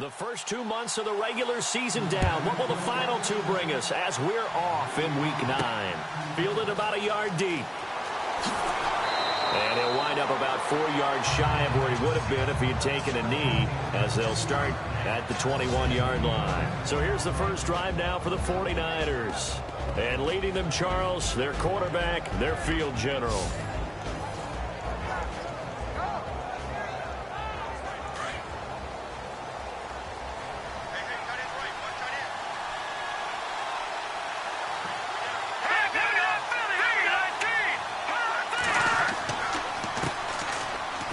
The first 2 months of the regular season down. What will the final two bring us as we're off in Week 9? Fielded about a yard deep. And he'll wind up about 4 yards shy of where he would have been if he had taken a knee, as they'll start at the 21-yard line. So here's the first drive now for the 49ers. And leading them, Charles, their quarterback, their field general.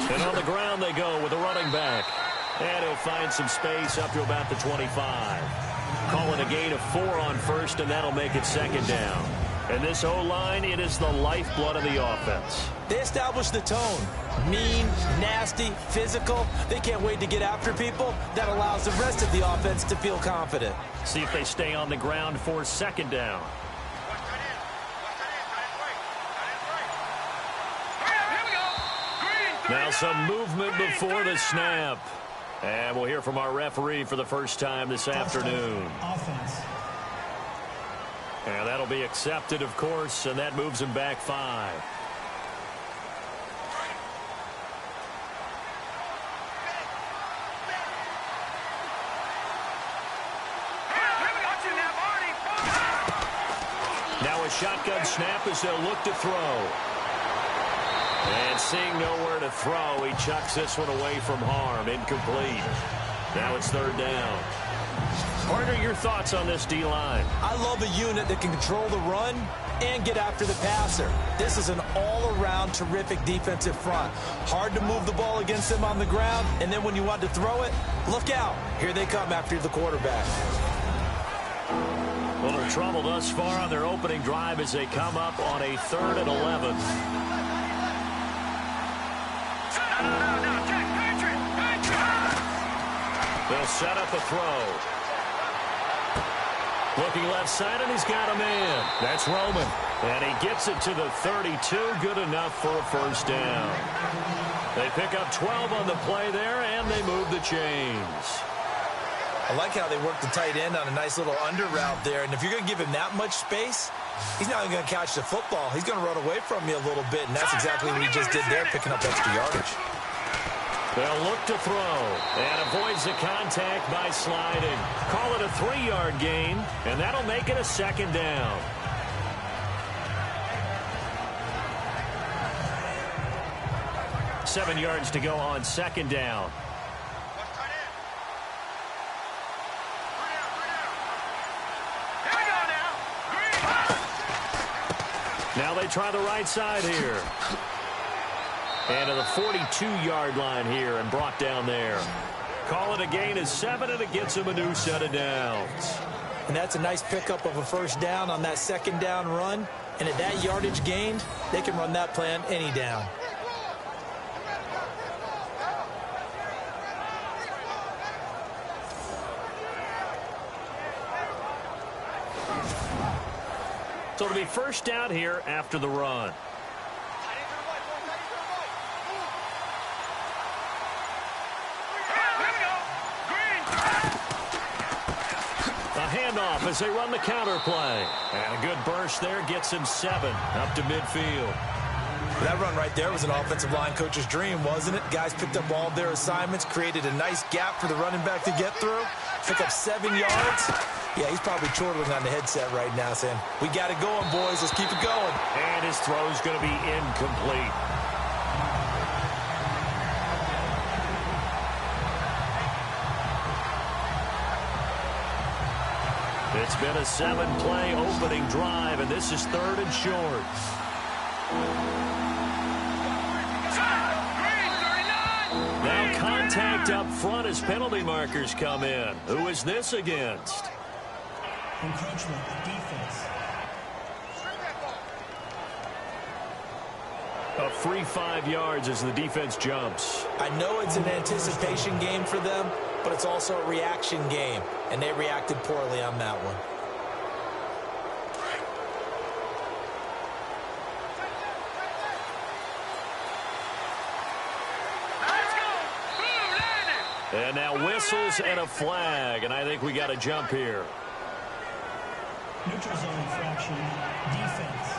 And on the ground they go with a running back. And he'll find some space up to about the 25. Calling a gain of 4 on first, and that'll make it second down. And this O-line, it is the lifeblood of the offense. They establish the tone. Mean, nasty, physical. They can't wait to get after people. That allows the rest of the offense to feel confident. See if they stay on the ground for second down. Now some movement before the snap. And we'll hear from our referee for the first time this afternoon. Offense. And that'll be accepted, of course, and that moves him back 5. Now a shotgun snap as they'll look to throw. And seeing nowhere to throw, he chucks this one away from harm. Incomplete. Now it's third down. Partner, your thoughts on this D-line? I love a unit that can control the run and get after the passer. This is an all-around terrific defensive front. Hard to move the ball against them on the ground, and then when you want to throw it, look out. Here they come after the quarterback. Well, they're trouble thus far on their opening drive as they come up on a 3rd and 11. They'll set up a throw. Looking left side, and he's got a man. That's Roman. And he gets it to the 32. Good enough for a first down. They pick up 12 on the play there, and they move the chains. I like how they work the tight end on a nice little under route there. And if you're going to give him that much space, he's not going to catch the football. He's going to run away from you a little bit, and that's exactly what he just did there, picking up extra yardage. They'll look to throw, and avoids the contact by sliding. Call it a 3-yard gain, and that'll make it a second down. Seven yards to go on second down. Now they try the right side here. And to the 42-yard line here and brought down there. Call it a gain of 7, and it gets him a new set of downs. And that's a nice pickup of a first down on that second down run. And at that yardage gained, they can run that play on any down. So it'll be first down here after the run. A handoff as they run the counter play. And a good burst there gets him 7 up to midfield. That run right there was an offensive line coach's dream, wasn't it? Guys picked up all their assignments, created a nice gap for the running back to get through, pick up 7 yards. Yeah, he's probably chortling on the headset right now saying, we got it going, boys. Let's keep it going. And his throw's going to be incomplete. It's been a 7-play opening drive, and this is 3rd and short. Now contact up front as penalty markers come in. Who is this against? Encroachment, defense. A free 5 yards as the defense jumps. I know it's an anticipation game for them, but it's also a reaction game, and they reacted poorly on that one. And now whistles and a flag, and I think we got a jump here. Neutral zone infraction. Defense.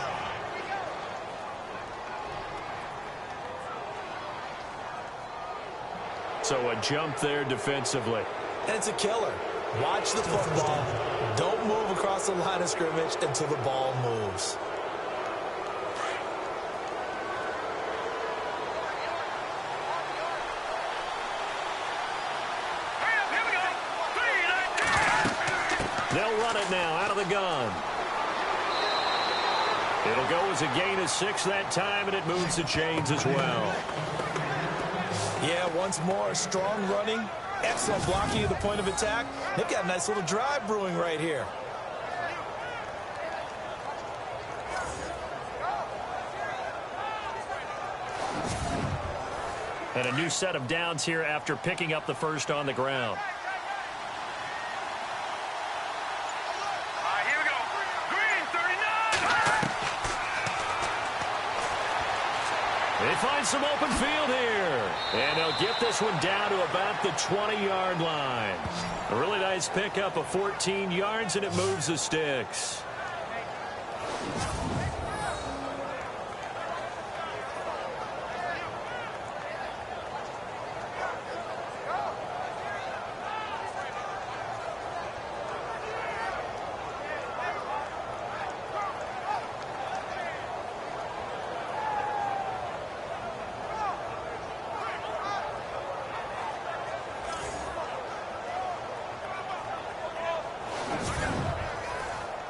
So a jump there defensively. And it's a killer. Watch the football. Don't move across the line of scrimmage until the ball moves. They'll run it now out of the gun. It'll go as a gain of 6 that time, and it moves the chains as well. Yeah, once more, strong running, excellent blocking at the point of attack. They've got a nice little drive brewing right here. And a new set of downs here after picking up the first on the ground. Here we go. Green, 39. They find some open field here. And they'll get this one down to about the 20-yard line. A really nice pickup of 14 yards, and it moves the sticks.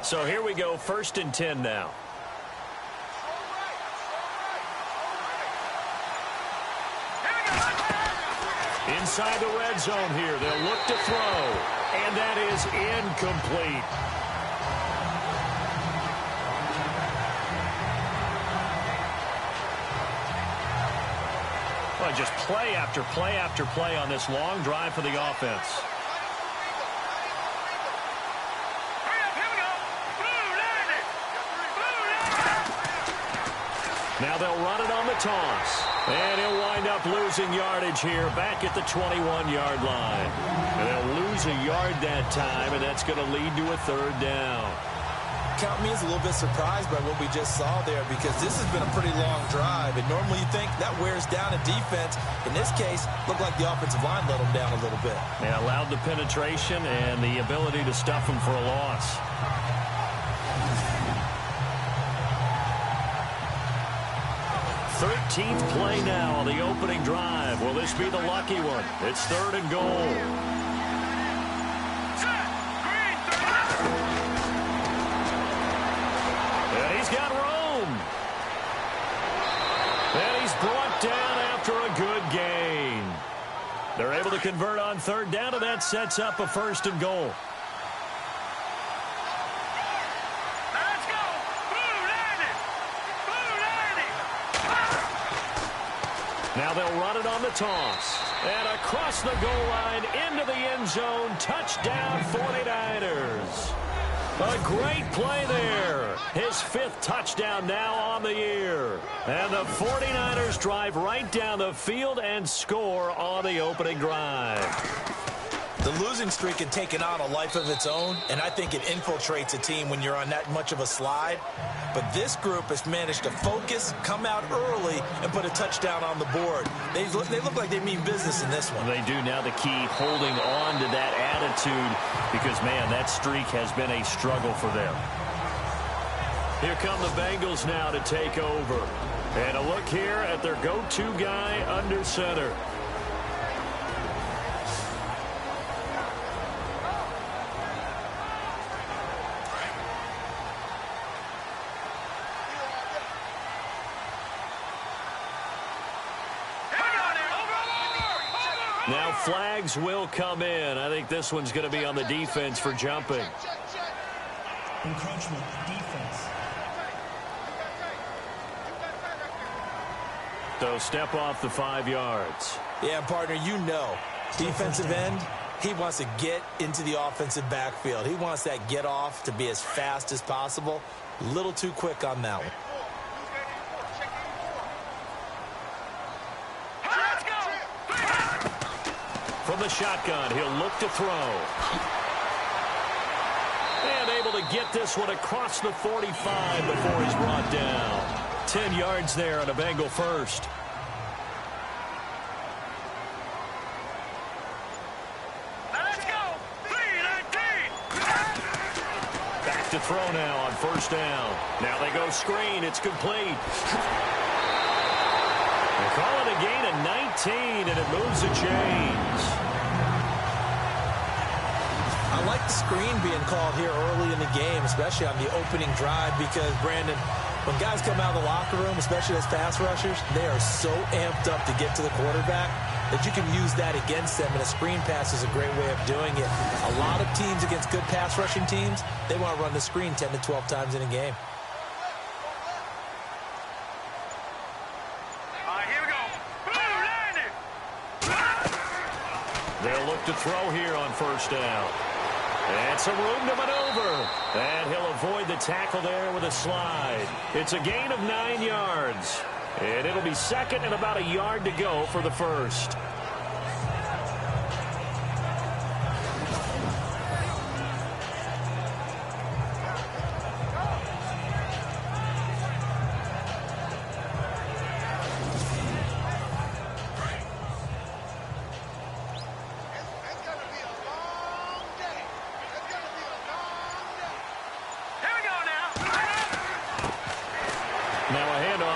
So here we go, 1st and 10 now. Inside the red zone here, they'll look to throw, and that is incomplete. Well, just play after play after play on this long drive for the offense. Now they'll run it on the toss. And he'll wind up losing yardage here back at the 21-yard line. And they'll lose a yard that time, and that's going to lead to a 3rd down. Count me as a little bit surprised by what we just saw there, because this has been a pretty long drive. And normally you think that wears down a defense. In this case, looked like the offensive line let them down a little bit. They allowed the penetration and the ability to stuff them for a loss. 13th play now on the opening drive. Will this be the lucky one? It's 3rd and goal. And he's got room. And he's brought down after a good gain. They're able to convert on 3rd down, and that sets up a 1st and goal. Now they'll run it on the toss. And across the goal line into the end zone. Touchdown 49ers. A great play there. His 5th touchdown now on the year. And the 49ers drive right down the field and score on the opening drive. The losing streak had taken on a life of its own, and I think it infiltrates a team when you're on that much of a slide. But this group has managed to focus, come out early, and put a touchdown on the board. They look like they mean business in this one. They do. Now the key, holding on to that attitude, because, man, that streak has been a struggle for them. Here come the Bengals now to take over. And a look here at their go-to guy under center. Now flags will come in. I think this one's going to be on the defense for jumping. Encroachment, defense. So step off the 5 yards. Yeah, partner, you know, defensive end, he wants to get into the offensive backfield. He wants that get off to be as fast as possible. A little too quick on that one. From From the shotgun, he'll look to throw. And able to get this one across the 45 before he's brought down. 10 yards there on a Bengal first. Let's go. 3-19. Back to throw now on first down. Now they go screen. It's complete. They call it a gain of 19, and it moves the chains. I like the screen being called here early in the game, especially on the opening drive, because, Brandon, when guys come out of the locker room, especially as pass rushers, they are so amped up to get to the quarterback that you can use that against them, and a screen pass is a great way of doing it. A lot of teams against good pass rushing teams, they want to run the screen 10 to 12 times in a game. All right, here we go. They'll look to throw here on first down. And some room to maneuver. And he'll avoid the tackle there with a slide. It's a gain of 9 yards. And it'll be second and about a yard to go for the first.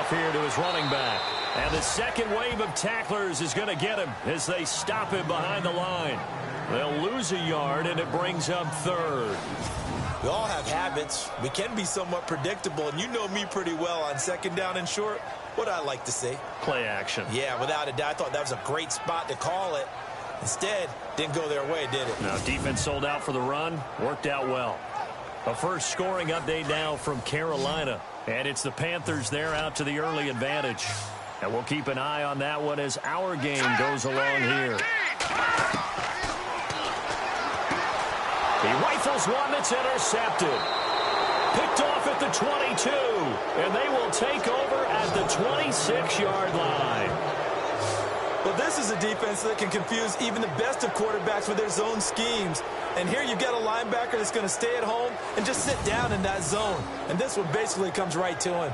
Here to his running back. And the second wave of tacklers is going to get him as they stop him behind the line. They'll lose a yard, and it brings up third. We all have habits. We can be somewhat predictable, and you know me pretty well on second down and short. What I like to see? Play action. Yeah, without a doubt. I thought that was a great spot to call it. Instead, didn't go their way, did it? Now, defense sold out for the run. Worked out well. A first scoring update now from Carolina. And it's the Panthers there out to the early advantage. And we'll keep an eye on that one as our game goes along here. He rifles one that's intercepted. Picked off at the 22. And they will take over at the 26-yard line. Well, this is a defense that can confuse even the best of quarterbacks with their zone schemes. And here you've got a linebacker that's going to stay at home and just sit down in that zone. And this one basically comes right to him.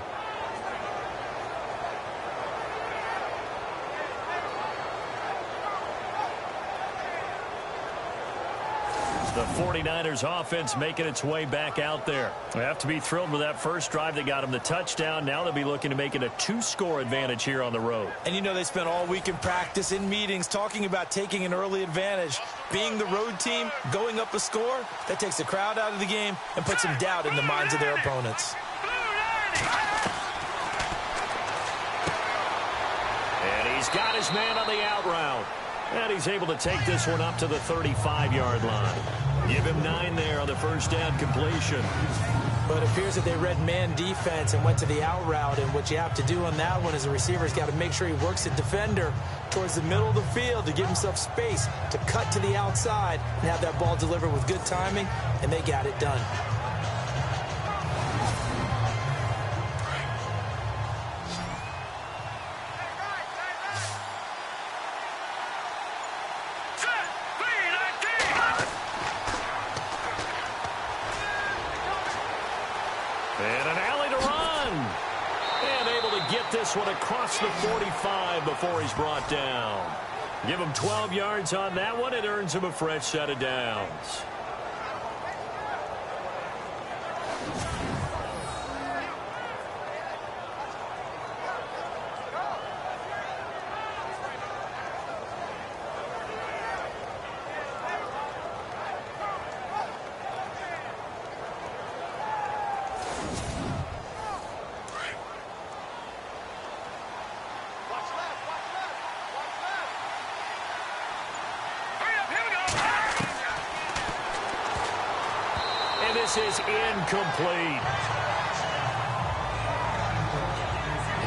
The 49ers offense making its way back out there. They have to be thrilled with that first drive that got them the touchdown. Now they'll be looking to make it a 2-score advantage here on the road. And you know they spent all week in practice, in meetings, talking about taking an early advantage. Being the road team, going up a score, that takes the crowd out of the game and puts some doubt in the minds of their opponents. And he's got his man on the out route. And he's able to take this one up to the 35-yard line. Give him 9 there on the first down completion. But it appears that they read man defense and went to the out route. And what you have to do on that one as a receiver is got to make sure he works the defender towards the middle of the field to give himself space to cut to the outside and have that ball delivered with good timing. And they got it done. This one across the 45 before he's brought down. Give him 12 yards on that one. It earns him a fresh set of downs. This is incomplete.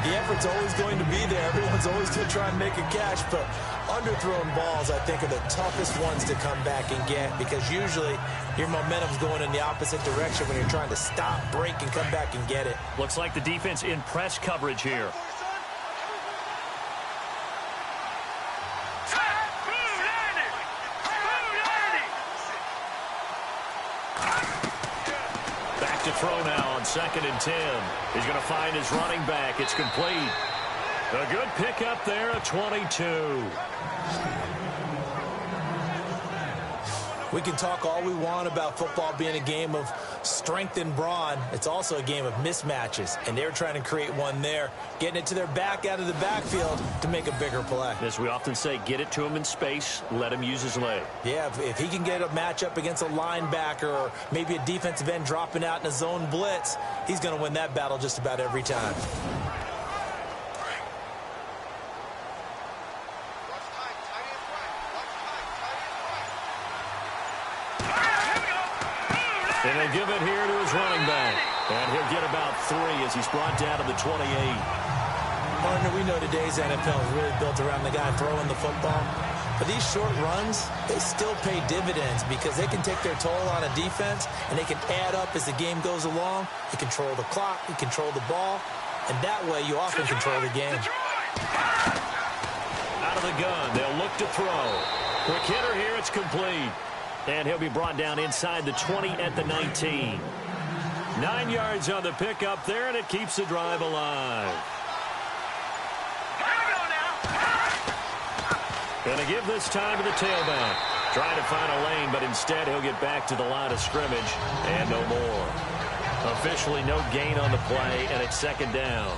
The effort's always going to be there. Everyone's always going to try and make a catch, but underthrown balls, I think, are the toughest ones to come back and get because usually your momentum's going in the opposite direction when you're trying to stop, break, and come back and get it. Looks like the defense in press coverage here. to throw now on 2nd and 10. He's going to find his running back. It's complete. A good pickup there, a 22. We can talk all we want about football being a game of strength and brawn. It's also a game of mismatches, and they're trying to create one there, getting it to their back out of the backfield to make a bigger play. As we often say, get it to him in space, let him use his leg. Yeah, if he can get a matchup against a linebacker or maybe a defensive end dropping out in a zone blitz, he's going to win that battle just about every time. And they'll give it here to his running back. And he'll get about 3 as he's brought down to the 28. Partner, we know today's NFL is really built around the guy throwing the football. But these short runs, they still pay dividends because they can take their toll on a defense, and they can add up as the game goes along. You control the clock, you control the ball, and that way you often control the game. Out of the gun, they'll look to throw. Quick hitter here, it's complete. And he'll be brought down inside the 20 at the 19. 9 yards on the pickup there, and it keeps the drive alive. Gonna give this time to the tailback. Trying to find a lane, but instead he'll get back to the line of scrimmage, and no more. Officially no gain on the play, and it's 2nd down.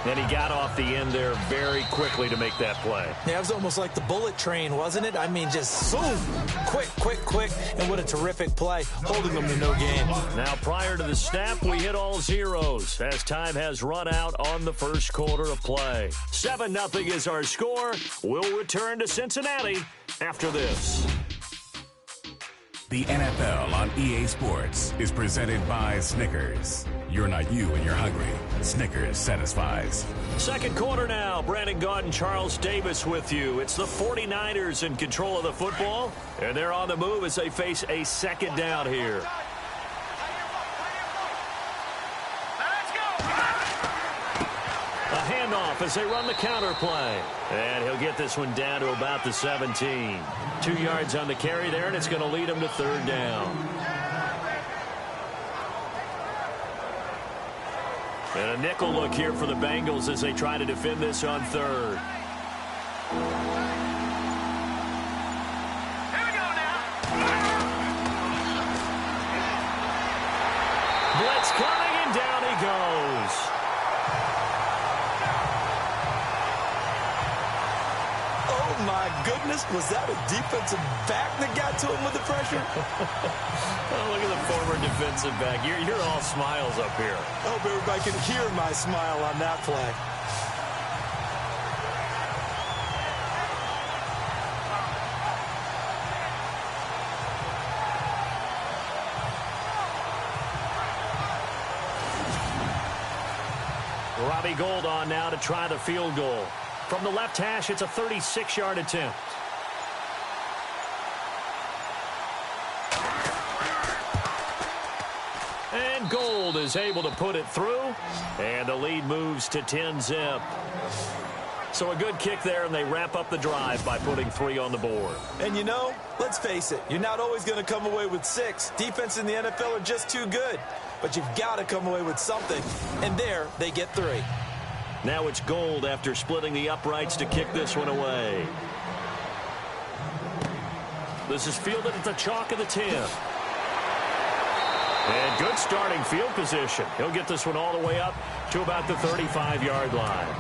And he got off the end there very quickly to make that play. Yeah, it was almost like the bullet train, wasn't it? I mean, just boom, quick, and what a terrific play, holding them to no gain. Now, prior to the snap, we hit all zeros as time has run out on the first quarter of play. 7-0 is our score. We'll return to Cincinnati after this. The NFL on EA Sports is presented by Snickers. You're not you when you're hungry. Snickers satisfies. Second quarter now. Brandon Gaudin and Charles Davis with you. It's the 49ers in control of the football, and they're on the move as they face a 2nd down here. A handoff as they run the counter play. And he'll get this one down to about the 17. 2 yards on the carry there, and it's going to lead him to 3rd down. And a nickel look here for the Bengals as they try to defend this on 3rd. Here we go now. Blitz coming, and down he goes. Oh, my goodness. Was that a defensive back that got to him with the pressure? Oh, look at the former defensive back. You're all smiles up here. I hope everybody can hear my smile on that play. Robbie Gould on now to try the field goal. From the left hash, it's a 36-yard attempt. And Gould is able to put it through, and the lead moves to 10-zip. So a good kick there, and they wrap up the drive by putting 3 on the board. And you know, let's face it, you're not always going to come away with 6. Defense in the NFL are just too good. But you've got to come away with something. And there, they get 3. Now it's Gould after splitting the uprights to kick this one away. This is fielded at the chalk of the 10. And good starting field position. He'll get this one all the way up to about the 35-yard line.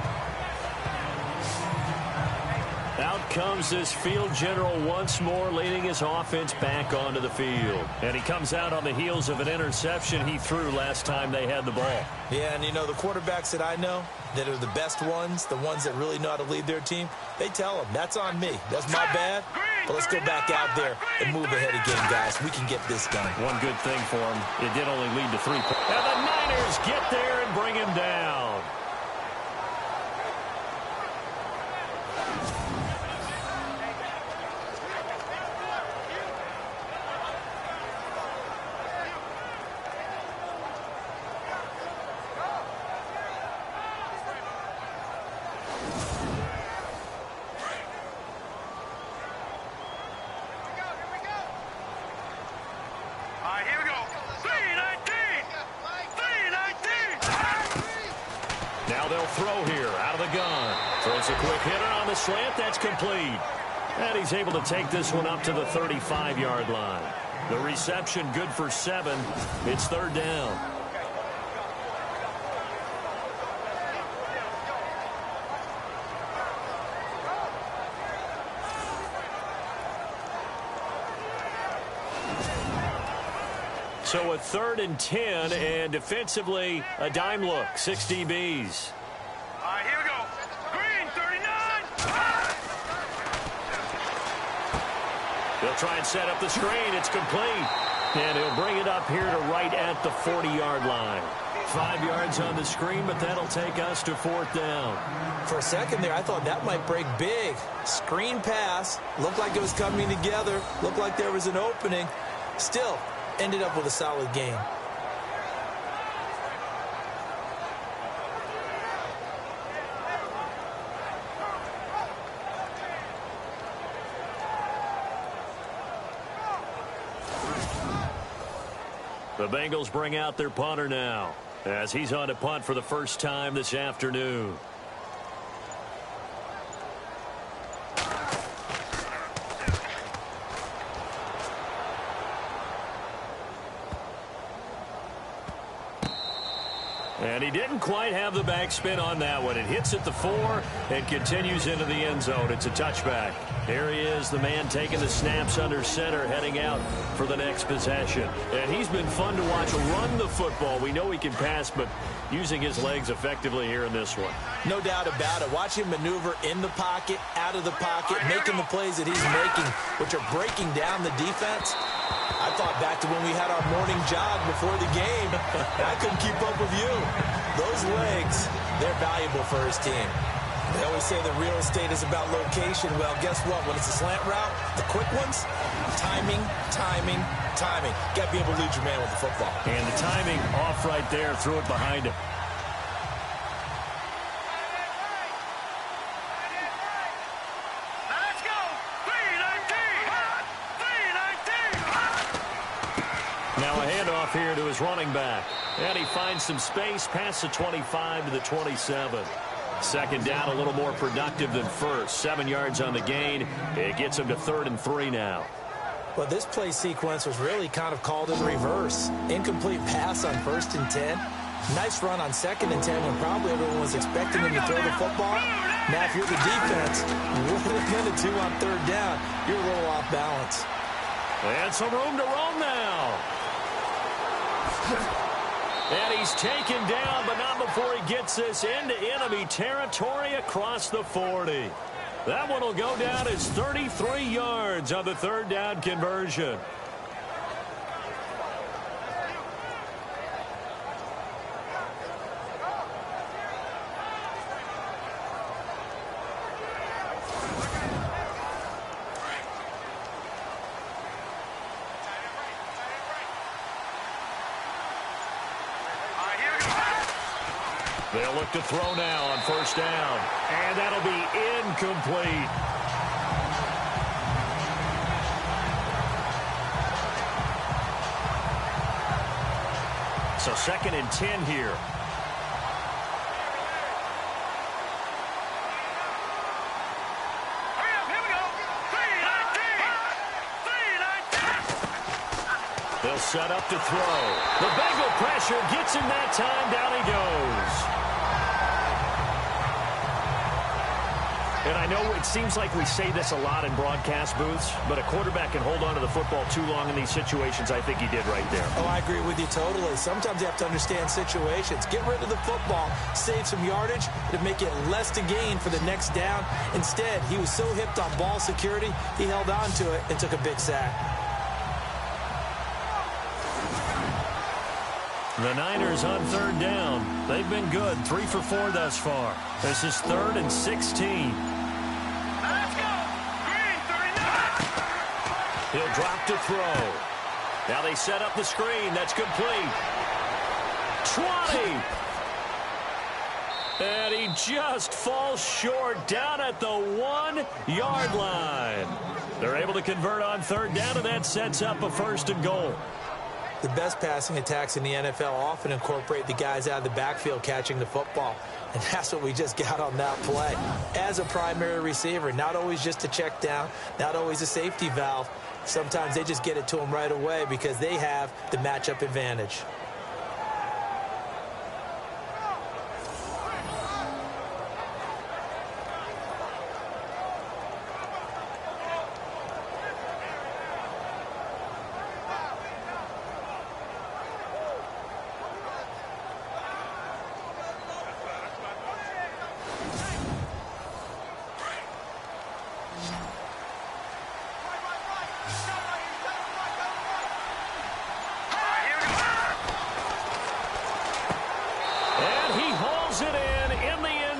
Out comes this field general once more, leading his offense back onto the field. And he comes out on the heels of an interception he threw last time they had the ball. Yeah, and you know, the quarterbacks that I know that are the best ones, the ones that really know how to lead their team, they tell them, that's on me. That's my bad. But let's go back out there and move ahead again, guys. We can get this done. One good thing for him, it did only lead to 3 points. And the Niners get there and bring him down. All right, here we go. 3, 19. throw here out of the gun. Throws a quick hitter on the slant. That's complete. And he's able to take this one up to the 35-yard line. The reception good for 7. It's third down. So a 3rd and 10, and defensively, a dime look, 6 DBs. All right, here we go. Green, 39. He'll try and set up the screen. It's complete. And he'll bring it up here to right at the 40-yard line. 5 yards on the screen, but that'll take us to 4th down. For a second there, I thought that might break big. Screen pass. Looked like it was coming together. Looked like there was an opening. Still, ended up with a solid game. The Bengals bring out their punter now as he's on to punt for the first time this afternoon. And he didn't quite have the backspin on that one. It hits at the 4 and continues into the end zone. It's a touchback. Here he is, the man taking the snaps under center, heading out for the next possession. And he's been fun to watch run the football. We know he can pass, but using his legs effectively here in this one. No doubt about it. Watch him maneuver in the pocket, out of the pocket, making the plays that he's making, which are breaking down the defense. I thought back to when we had our morning jog before the game, and I couldn't keep up with you. Those legs, they're valuable for his team. They always say the real estate is about location. Well, guess what? When it's a slant route, the quick ones, timing, timing, timing. Got to be able to lead your man with the football. And the timing off right there, threw it behind him. Now let's go. 3-19. 3-19. Now a handoff here to his running back. And he finds some space past the 25 to the 27. Second down, a little more productive than first. 7 yards on the gain. It gets him to 3rd and 3 now. Well, this play sequence was really kind of called in reverse. Incomplete pass on 1st and 10. Nice run on 2nd and 10 when probably everyone was expecting him to throw the football. Now, if you're the defense, with a minute 2 on 3rd down, you're a little off balance. And some room to roam now. And he's taken down, but not before he gets this into enemy territory across the 40. That one will go down as 33 yards on the 3rd down conversion. They'll look to throw now on 1st down. And that'll be incomplete. So 2nd and 10 here. Hurry up, here we go. 3-19. 3-19. They'll set up to throw. The Bengal pressure gets him that time. Down he goes. And I know it seems like we say this a lot in broadcast booths, but a quarterback can hold on to the football too long in these situations. I think he did right there. Oh, I agree with you totally. Sometimes you have to understand situations. Get rid of the football, save some yardage to make it less to gain for the next down. Instead, he was so hipped on ball security, he held on to it and took a big sack. The Niners on 3rd down. They've been good, 3 for 4 thus far. This is 3rd and 16. Let's go. Green, 39. He'll drop to throw. Now they set up the screen. That's complete. 20. And he just falls short down at the 1-yard line. They're able to convert on 3rd down, and that sets up a 1st and goal. The best passing attacks in the NFL often incorporate the guys out of the backfield catching the football. And that's what we just got on that play. As a primary receiver, not always just a check down, not always a safety valve. Sometimes they just get it to them right away because they have the matchup advantage.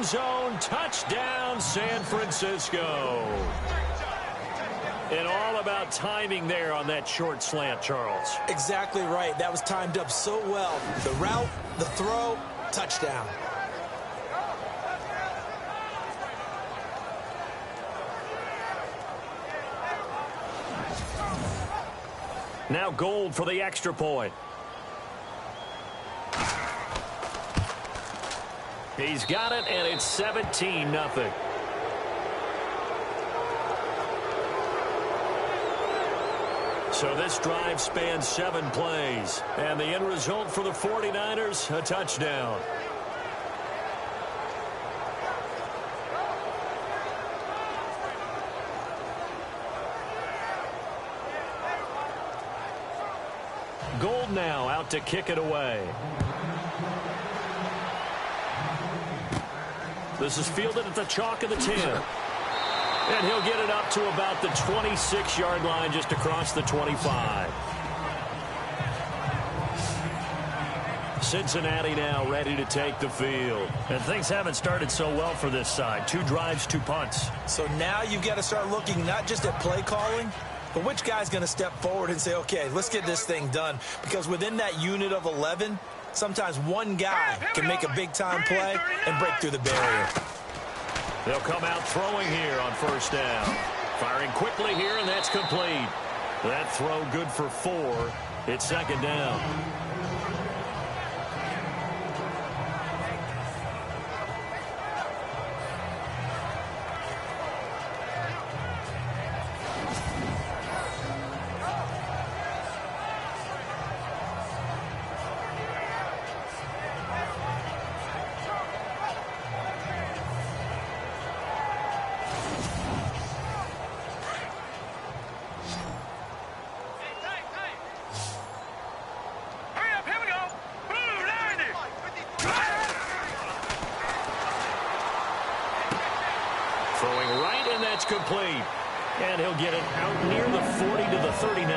Zone, touchdown, San Francisco. And all about timing there on that short slant, Charles. Exactly right. That was timed up so well. The route, the throw, touchdown. Now Gold for the extra point. He's got it, and it's 17-0. So this drive spans 7 plays. And the end result for the 49ers, a touchdown. Gold now out to kick it away. This is fielded at the chalk of the 10. And he'll get it up to about the 26-yard line, just across the 25. Cincinnati now ready to take the field. And things haven't started so well for this side. 2 drives, 2 punts. So now you've got to start looking not just at play calling, but which guy's going to step forward and say, okay, let's get this thing done. Because within that unit of 11, sometimes one guy can make a big-time play and break through the barrier. They'll come out throwing here on first down. Firing quickly here, and that's complete. That throw good for 4. It's second down. Complete. And he'll get it out near the 40 to the 39.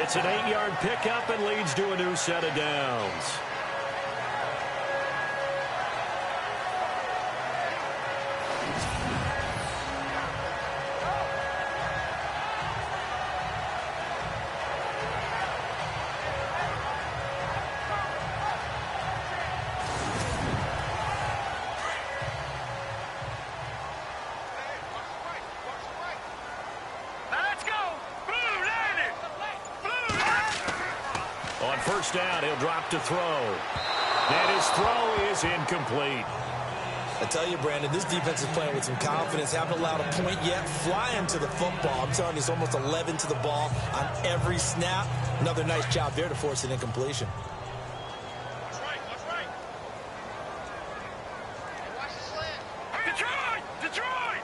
It's an 8-yard pickup and leads to a new set of downs. First down, he'll drop to throw. And his throw is incomplete. I tell you, Brandon, this defense is playing with some confidence. Haven't allowed a point yet. Flying to the football. I'm telling you, it's almost 11 to the ball on every snap. Another nice job there to force an incompletion. That's right. That's right. Watch the slant. Detroit!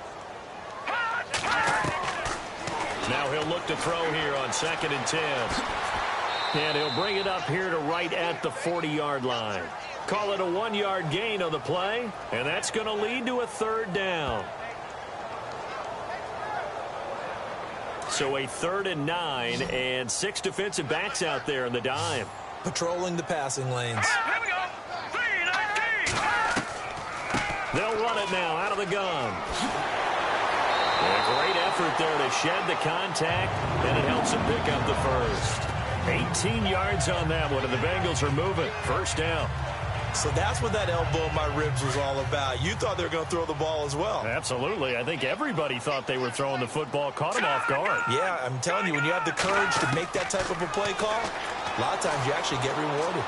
Now he'll look to throw here on 2nd and 10. And he'll bring it up here to right at the 40-yard line. Call it a 1-yard gain on the play, and that's going to lead to a 3rd down. So a 3rd and 9, and 6 defensive backs out there in the dime. Patrolling the passing lanes. Here we go. 3-19. They'll run it now out of the gun. And a great effort there to shed the contact, and it helps him pick up the first. 18 yards on that one, and the Bengals are moving. First down. So that's what that elbow in my ribs was all about. You thought they were going to throw the ball as well. Absolutely. I think everybody thought they were throwing the football, caught him off guard. Yeah, I'm telling you, when you have the courage to make that type of a play call, a lot of times you actually get rewarded.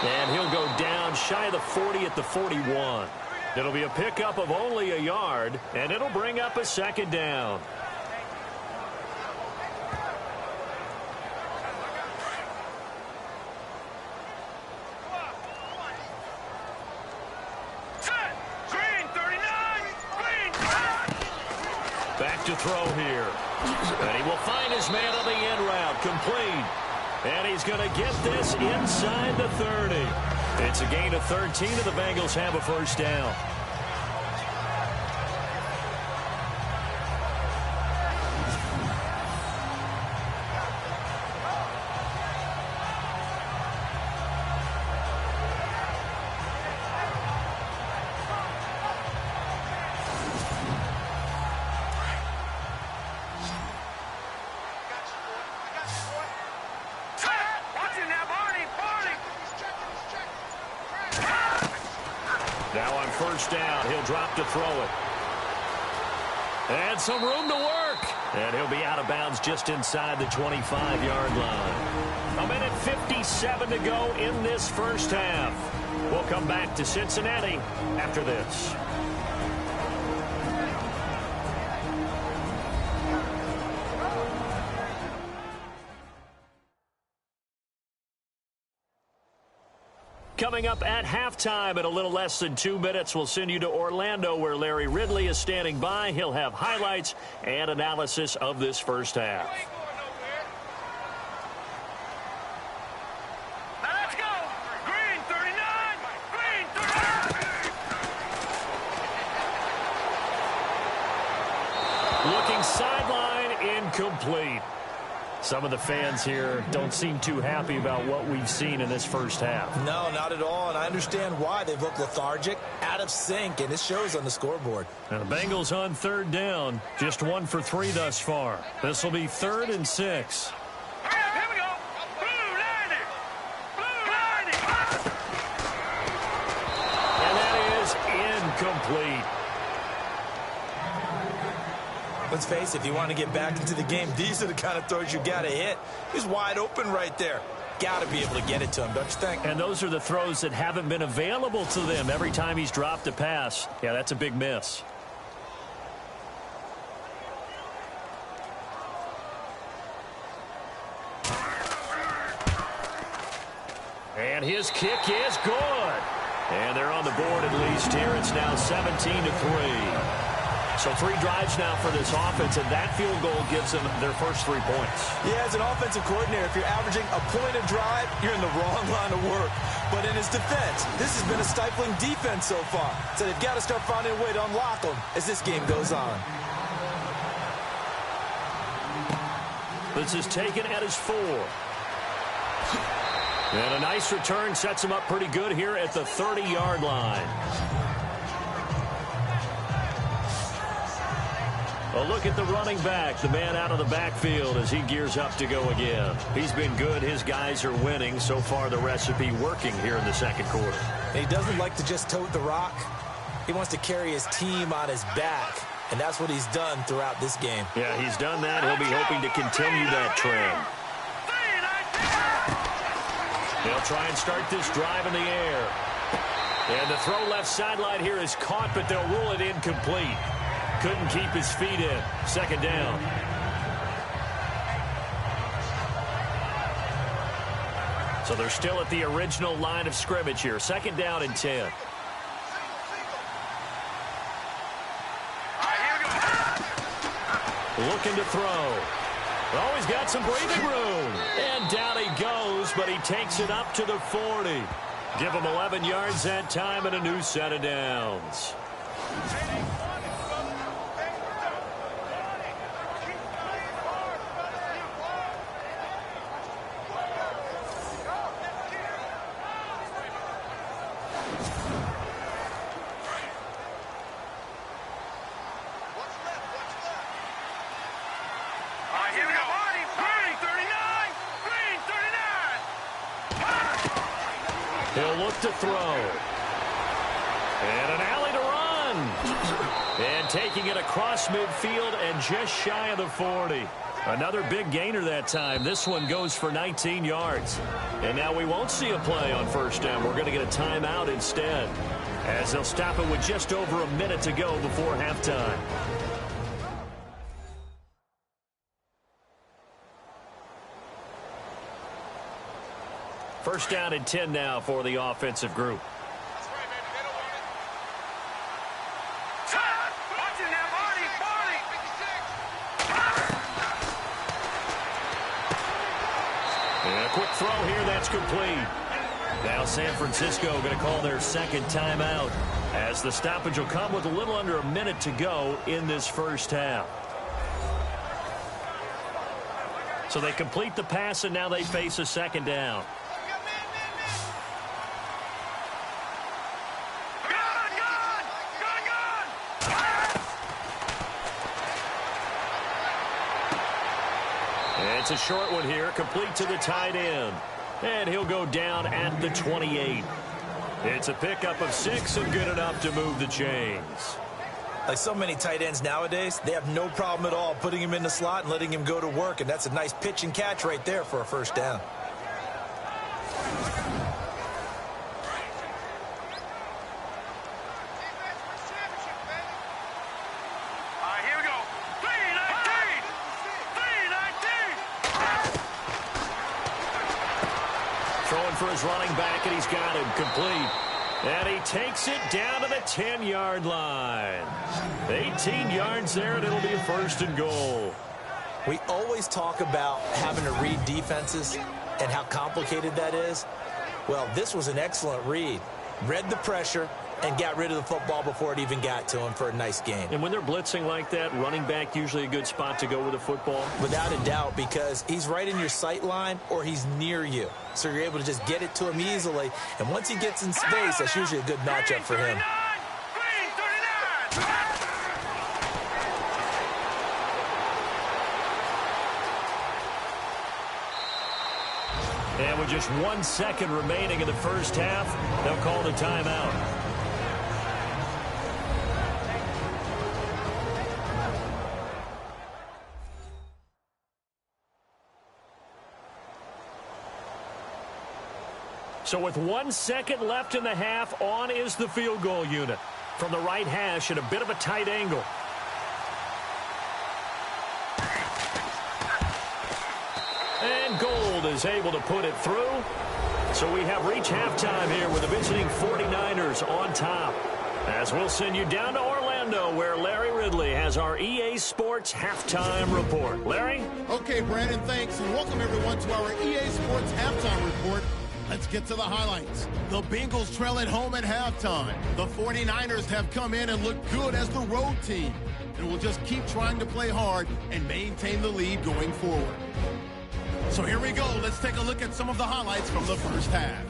And he'll go down shy of the 40 at the 41. It'll be a pickup of only a yard, and it'll bring up a second down. Back to throw here. And he will find his man on the end route. Complete. And he's going to get this inside the 30. It's a gain of 13, and the Bengals have a first down. Now on first down, he'll drop to throw it. And some room to work. And he'll be out of bounds just inside the 25-yard line. A minute 57 to go in this first half. We'll come back to Cincinnati after this. Coming up at halftime in a little less than 2 minutes, we'll send you to Orlando where Larry Ridley is standing by. He'll have highlights and analysis of this first half. Now let's go. Green 39. Green 39. Looking sideline incomplete. Some of the fans here don't seem too happy about what we've seen in this first half. No, not at all, and I understand why. They've looked lethargic, out of sync, and it shows on the scoreboard. Now the Bengals on third down, just 1 for 3 thus far. This will be 3rd and 6. Here we go. Blue 90. Blue 90. And that is incomplete. Let's face it, if you want to get back into the game, these are the kind of throws you got to hit. He's wide open right there. Got to be able to get it to him, don't you think? And those are the throws that haven't been available to them every time he's dropped a pass. Yeah, that's a big miss. And his kick is good. And they're on the board at least here. It's now 17-3. So 3 drives now for this offense, and that field goal gives them their first 3 points. Yeah, as an offensive coordinator, if you're averaging a point a drive, you're in the wrong line of work. But in his defense, this has been a stifling defense so far. So they've got to start finding a way to unlock them as this game goes on. This is taken at his 4. And a nice return sets him up pretty good here at the 30-yard line. A look at the running back, the man out of the backfield as he gears up to go again. He's been good. His guys are winning. So far, the recipe working here in the second quarter. He doesn't like to just tote the rock. He wants to carry his team on his back, and that's what he's done throughout this game. Yeah, he's done that. He'll be hoping to continue that trend. They'll try and start this drive in the air. And the throw left sideline here is caught, but they'll rule it incomplete. Couldn't keep his feet in. Second down. So they're still at the original line of scrimmage here. Second down and 10. Looking to throw. Oh, he's got some breathing room. And down he goes, but he takes it up to the 40. Give him 11 yards that time and a new set of downs. He'll look to throw. And an alley to run. And taking it across midfield and just shy of the 40. Another big gainer that time. This one goes for 19 yards. And now we won't see a play on first down. We're going to get a timeout instead, as they'll stop it with just over a minute to go before halftime. First down and 10 now for the offensive group. And a quick throw here, that's complete. Now San Francisco going to call their second timeout, as the stoppage will come with a little under a minute to go in this first half. So they complete the pass, and now they face a second down. It's a short one here, complete to the tight end. And he'll go down at the 28. It's a pickup of 6 and good enough to move the chains. Like so many tight ends nowadays, they have no problem at all putting him in the slot and letting him go to work. And that's a nice pitch and catch right there for a first down. For his running back, and he's got him complete. And he takes it down to the 10-yard line. 18 yards there, and it'll be a first and goal. We always talk about having to read defenses and how complicated that is. Well, this was an excellent read. Read the pressure and got rid of the football before it even got to him for a nice gain. And when they're blitzing like that, running back usually a good spot to go with the football? Without a doubt, because he's right in your sight line or he's near you. So you're able to just get it to him easily. And once he gets in space, that's usually a good matchup for him. And with just 1 second remaining in the first half, they'll call the timeout. So with 1 second left in the half, on is the field goal unit. From the right hash at a bit of a tight angle. And Gold is able to put it through. So we have reached halftime here with the visiting 49ers on top. As we'll send you down to Orlando, where Larry Ridley has our EA Sports halftime report. Larry? Okay, Brandon, thanks, and welcome everyone to our EA Sports halftime report. Let's get to the highlights. The Bengals trail at home at halftime. The 49ers have come in and looked good as the road team, and will just keep trying to play hard and maintain the lead going forward. So here we go. Let's take a look at some of the highlights from the first half.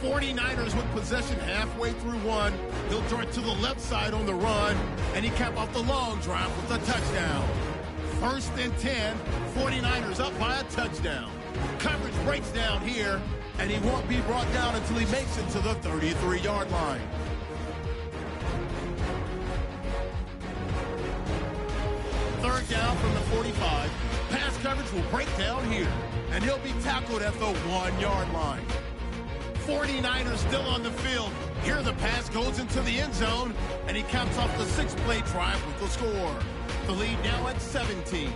49ers with possession halfway through one. He'll dart to the left side on the run, and he capped off the long drive with a touchdown. First and 10, 49ers up by a touchdown. Coverage breaks down here, and he won't be brought down until he makes it to the 33-yard line. Third down from the 45. Pass coverage will break down here, and he'll be tackled at the 1-yard line. 49ers still on the field. Here the pass goes into the end zone, and he caps off the 6-play drive with the score. The lead now at 17.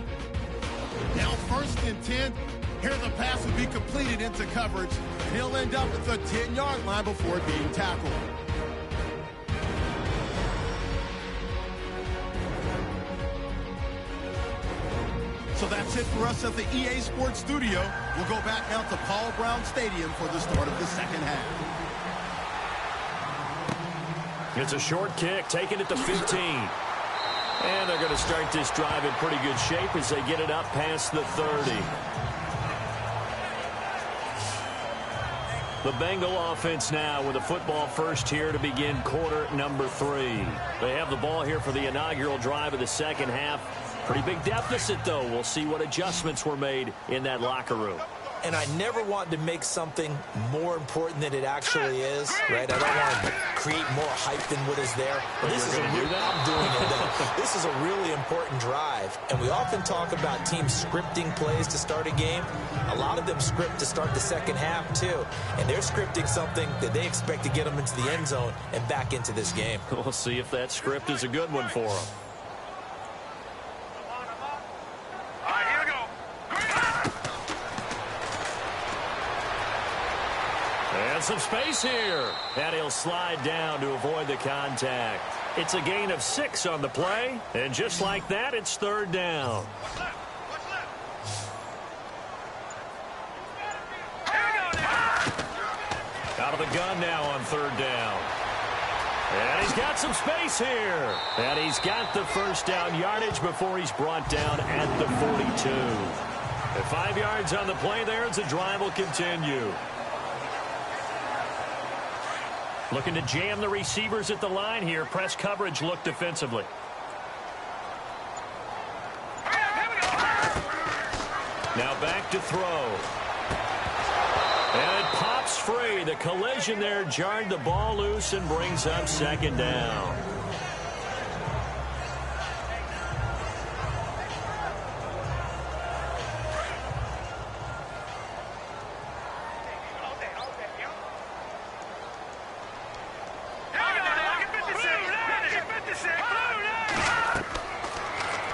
Now first and 10. Here the pass will be completed into coverage, and he'll end up at the 10-yard line before being tackled. So that's it for us at the EA Sports Studio. We'll go back now to Paul Brown Stadium for the start of the second half. It's a short kick, taking it to 15. And they're going to start this drive in pretty good shape as they get it up past the 30. The Bengal offense now with a football first here to begin quarter number 3. They have the ball here for the inaugural drive of the second half. Pretty big deficit, though. We'll see what adjustments were made in that locker room. and I never want to make something more important than it actually is, right? I don't want to create more hype than what is there. But this is I'm doing it, though. This is a really important drive, and we often talk about teams scripting plays to start a game. A lot of them script to start the second half, too, and they're scripting something that they expect to get them into the end zone and back into this game. We'll see if that script is a good one for them. All right, here we go. And some space here. And he'll slide down to avoid the contact. It's a gain of 6 on the play. And just like that, it's third down. Out of the gun now on third down. And he's got some space here. And he's got the first down yardage before he's brought down at the 42. And 5 yards on the play there as the drive will continue. Looking to jam the receivers at the line here. Press coverage look defensively. Now back to throw. And it pops free. The collision there jarred the ball loose and brings up second down.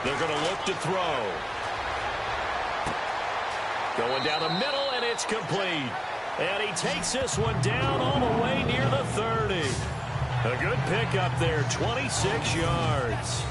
They're going to look to throw. Going down the middle, and it's complete. And he takes this one down all the way near the 30. A good pickup there, 26 yards.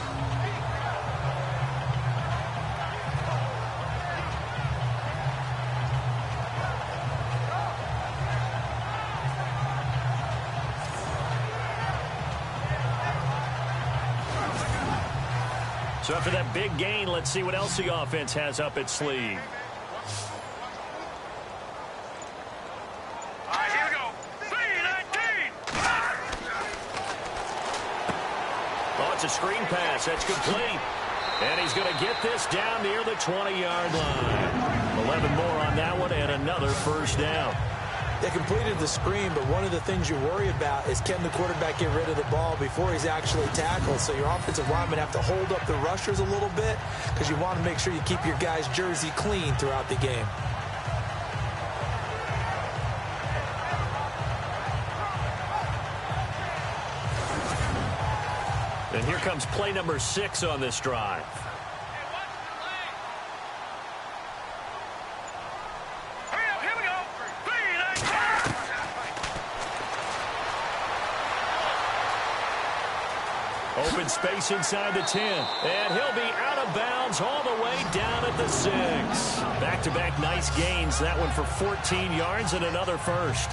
So after that big gain, let's see what else the offense has up its sleeve. All right, here we go. 3-19. Oh, it's a screen pass. That's complete. And he's going to get this down near the 20-yard line. 11 more on that one and another first down. They completed the screen, but one of the things you worry about is can the quarterback get rid of the ball before he's actually tackled? So your offensive linemen have to hold up the rushers a little bit because you want to make sure you keep your guy's jersey clean throughout the game. And here comes play number 6 on this drive. Open space inside the 10. And he'll be out of bounds all the way down at the 6. Back-to-back nice gains. That one for 14 yards and another first.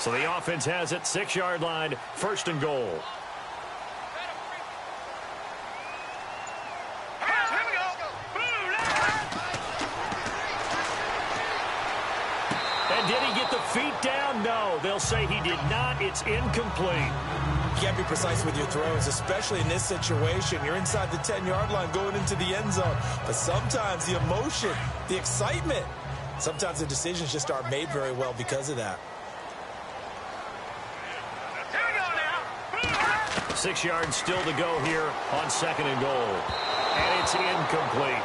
So the offense has it, 6-yard line, first and goal. Here we go. And did he get the feet down? No, they'll say he did not. It's incomplete. You can't be precise with your throws, especially in this situation. You're inside the 10-yard line going into the end zone. But sometimes the emotion, the excitement, sometimes the decisions just aren't made very well because of that. 6 yards still to go here on second and goal. And it's incomplete.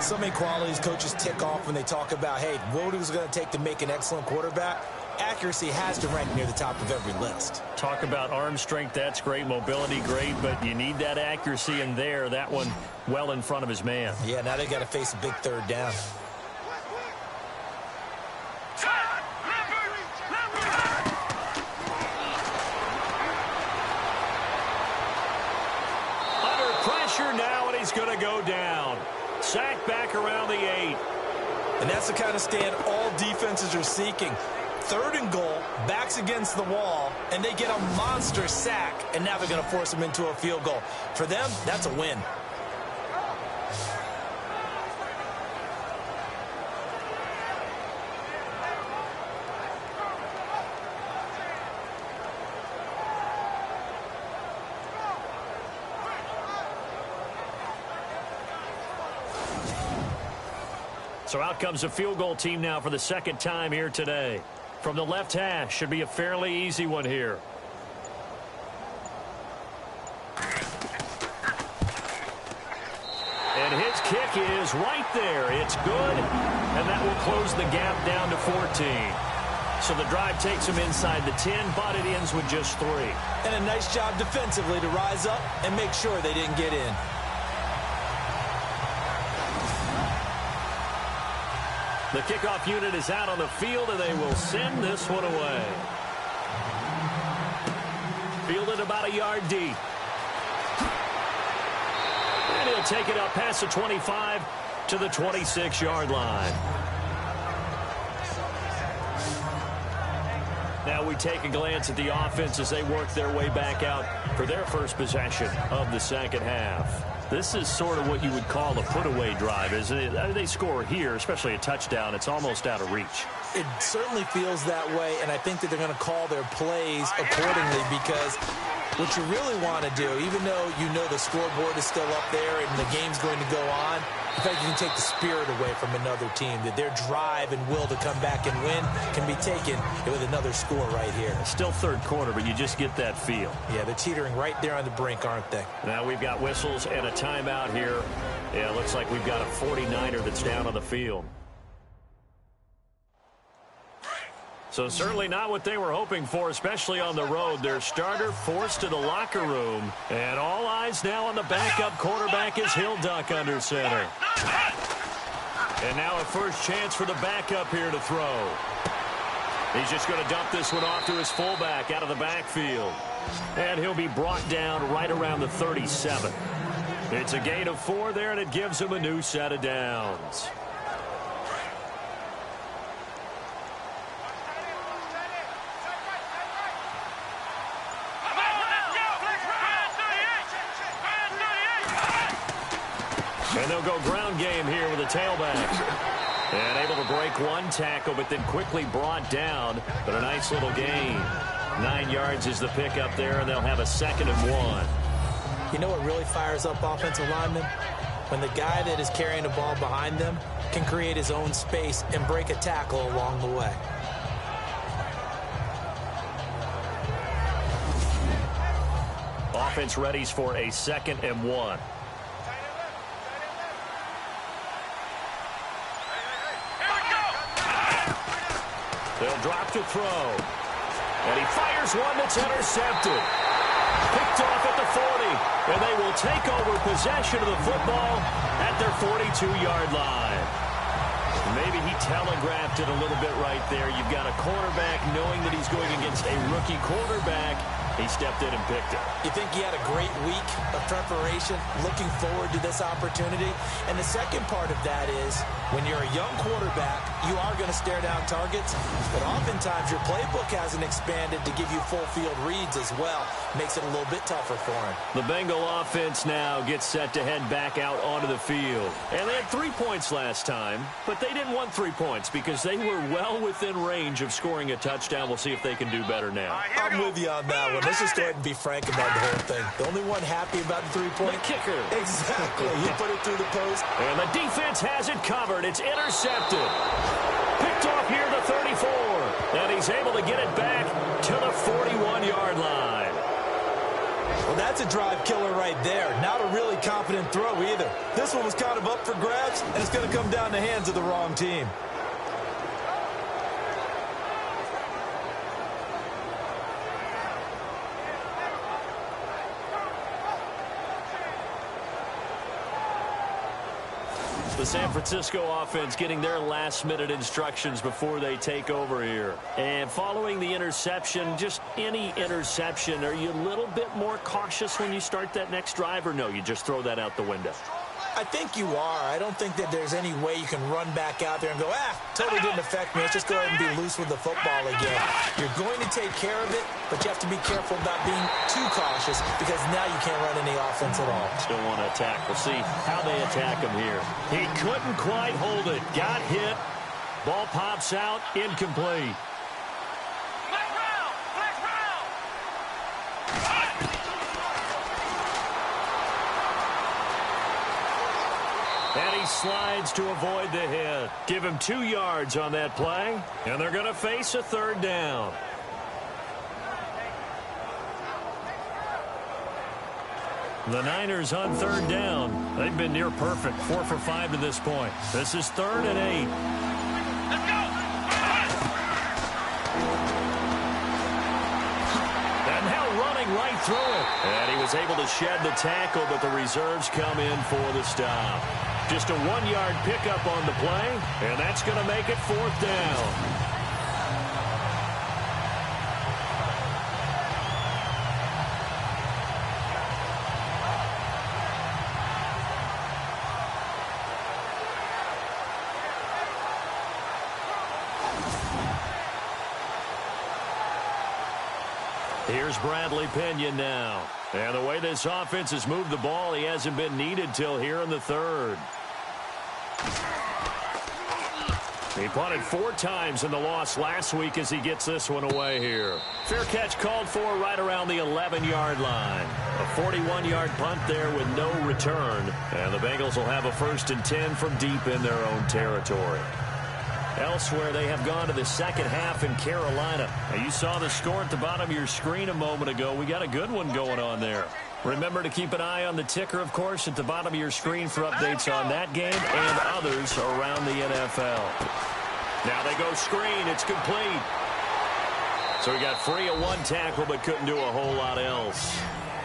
So many qualities coaches tick off when they talk about, hey, what is it going to take to make an excellent quarterback? Accuracy has to rank near the top of every list. Talk about arm strength, that's great. Mobility, great, but you need that accuracy in there. That one well in front of his man. Yeah, now they got to face a big third down. Now, and he's going to go down. Sack back around the 8. And that's the kind of stand all defenses are seeking. 3rd and goal, backs against the wall, and they get a monster sack, and now they're going to force them into a field goal. For them, that's a win. So out comes the field goal team now for the 2nd time here today. From the left hash, should be a fairly easy one here. And his kick is right there. It's good, and that will close the gap down to 14. So the drive takes them inside the 10, but it ends with just 3. And a nice job defensively to rise up and make sure they didn't get in. The kickoff unit is out on the field, and they will send this one away. Fielded about a yard deep. And he'll take it up past the 25 to the 26-yard line. Now we take a glance at the offense as they work their way back out for their first possession of the 2nd half. This is sort of what you would call a put-away drive, isn't it? I mean, they score here, especially a touchdown. It's almost out of reach. It certainly feels that way, and I think that they're going to call their plays accordingly because what you really want to do, even though you know the scoreboard is still up there and the game's going to go on, in fact, you can take the spirit away from another team, that their drive and will to come back and win can be taken with another score right here. Still 3rd quarter, but you just get that feel. Yeah, they're teetering right there on the brink, aren't they? Now we've got whistles and a timeout here. Yeah, looks like we've got a 49er that's down on the field. So certainly not what they were hoping for, especially on the road. Their starter forced to the locker room. And all eyes now on the backup quarterback as he'll duck under center. And now a first chance for the backup here to throw. He's just going to dump this one off to his fullback out of the backfield. And he'll be brought down right around the 37. It's a gain of 4 there, and it gives him a new set of downs. And they'll go ground game here with a tailback. And able to break one tackle, but then quickly brought down. But a nice little gain. 9 yards is the pickup there, and they'll have a 2nd and 1. You know what really fires up offensive linemen? When the guy that is carrying the ball behind them can create his own space and break a tackle along the way. Offense readies for a 2nd and 1. They'll drop to throw. And he fires one that's intercepted. Picked off at the 40. And they will take over possession of the football at their 42-yard line. Maybe he telegraphed it a little bit right there. You've got a cornerback knowing that he's going against a rookie quarterback. He stepped in and picked it. You think he had a great week of preparation, looking forward to this opportunity? And the second part of that is, when you're a young quarterback, you are going to stare down targets, but oftentimes your playbook hasn't expanded to give you full field reads as well. Makes it a little bit tougher for him. The Bengal offense now gets set to head back out onto the field. And they had 3 points last time, but they didn't want 3 points because they were well within range of scoring a touchdown. We'll see if they can do better now. I'm with you on that one. Let's just go ahead and be frank about the whole thing. The only one happy about the 3-point? The kicker. Exactly. He put it through the post. And the defense has it covered. It's intercepted. Picked off here the 34. And he's able to get it back to the 41-yard line. Well, that's a drive killer right there. Not a really confident throw either. This one was kind of up for grabs, and it's going to come down the hands of the wrong team. The San Francisco offense getting their last-minute instructions before they take over here. And following the interception, just any interception, are you a little bit more cautious when you start that next drive, or no, you just throw that out the window? I think you are. I don't think that there's any way you can run back out there and go, totally didn't affect me. Let's just go ahead and be loose with the football again. You're going to take care of it, but you have to be careful about being too cautious because now you can't run any offense at all. Still want to attack. We'll see how they attack him here. He couldn't quite hold it. Got hit. Ball pops out. Incomplete. And he slides to avoid the hit. Give him 2 yards on that play. And they're going to face a third down. The Niners on third down. They've been near perfect. 4 for 5 to this point. This is 3rd and 8. Let's go. And now running right through it. And he was able to shed the tackle, but the reserves come in for the stop. Just a 1-yard pickup on the play, and that's going to make it 4th down. Here's Bradley Pinion now. And the way this offense has moved the ball, he hasn't been needed till here in the 3rd. He punted 4 times in the loss last week as he gets this one away here. Fair catch called for right around the 11-yard line. A 41-yard punt there with no return. And the Bengals will have a 1st and 10 from deep in their own territory. Elsewhere, they have gone to the second half in Carolina. Now, you saw the score at the bottom of your screen a moment ago. We got a good one going on there. Remember to keep an eye on the ticker, of course, at the bottom of your screen for updates on that game and others around the NFL. Now they go screen. It's complete. So he got free of 1 tackle but couldn't do a whole lot else.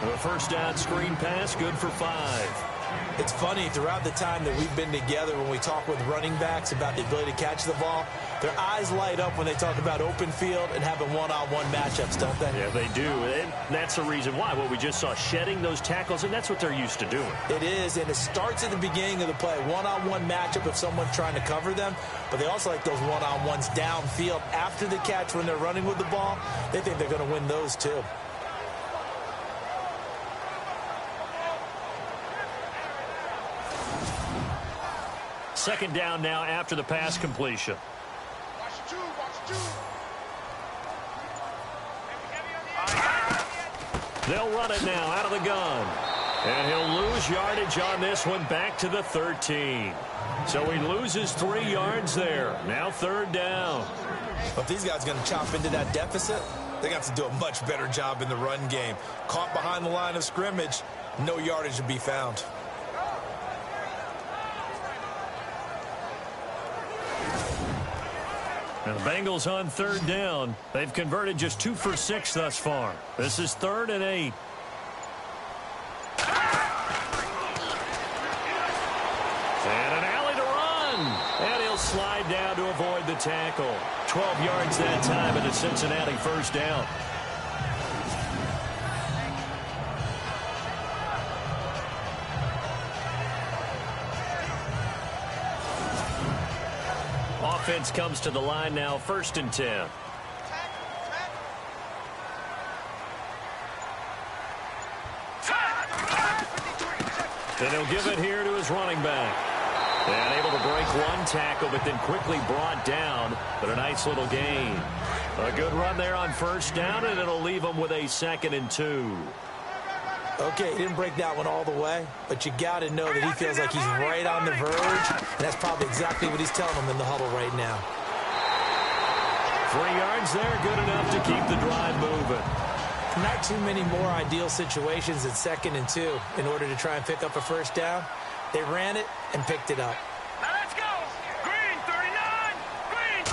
A first down screen pass, good for 5. It's funny, throughout the time that we've been together, when we talk with running backs about the ability to catch the ball, their eyes light up when they talk about open field and having one-on-one matchups, don't they? Yeah, they do. And that's the reason why. What we just saw, shedding those tackles, and that's what they're used to doing. It is, and it starts at the beginning of the play. One-on-one matchup if someone's trying to cover them, but they also like those one-on-ones downfield after the catch when they're running with the ball. They think they're going to win those, too. Second down now after the pass completion. They'll run it now out of the gun. And he'll lose yardage on this one back to the 13. So he loses 3 yards there. Now 3rd down. But these guys are going to chop into that deficit. They got to do a much better job in the run game. Caught behind the line of scrimmage, no yardage to be found. And the Bengals on 3rd down. They've converted just 2 for 6 thus far. This is 3rd and 8. And an alley to run. And he'll slide down to avoid the tackle. 12 yards that time and a Cincinnati first down. Offense comes to the line now, 1st and 10. And he'll give it here to his running back. And able to break 1 tackle, but then quickly brought down. But a nice little gain. A good run there on 1st down, and it'll leave him with a 2nd and 2. Okay, he didn't break that one all the way, but you got to know that he feels like he's right on the verge, and that's probably exactly what he's telling them in the huddle right now. 3 yards there, good enough to keep the drive moving. Not too many more ideal situations at 2nd and 2 in order to try and pick up a 1st down. They ran it and picked it up. Now let's go. Green, 39. Green.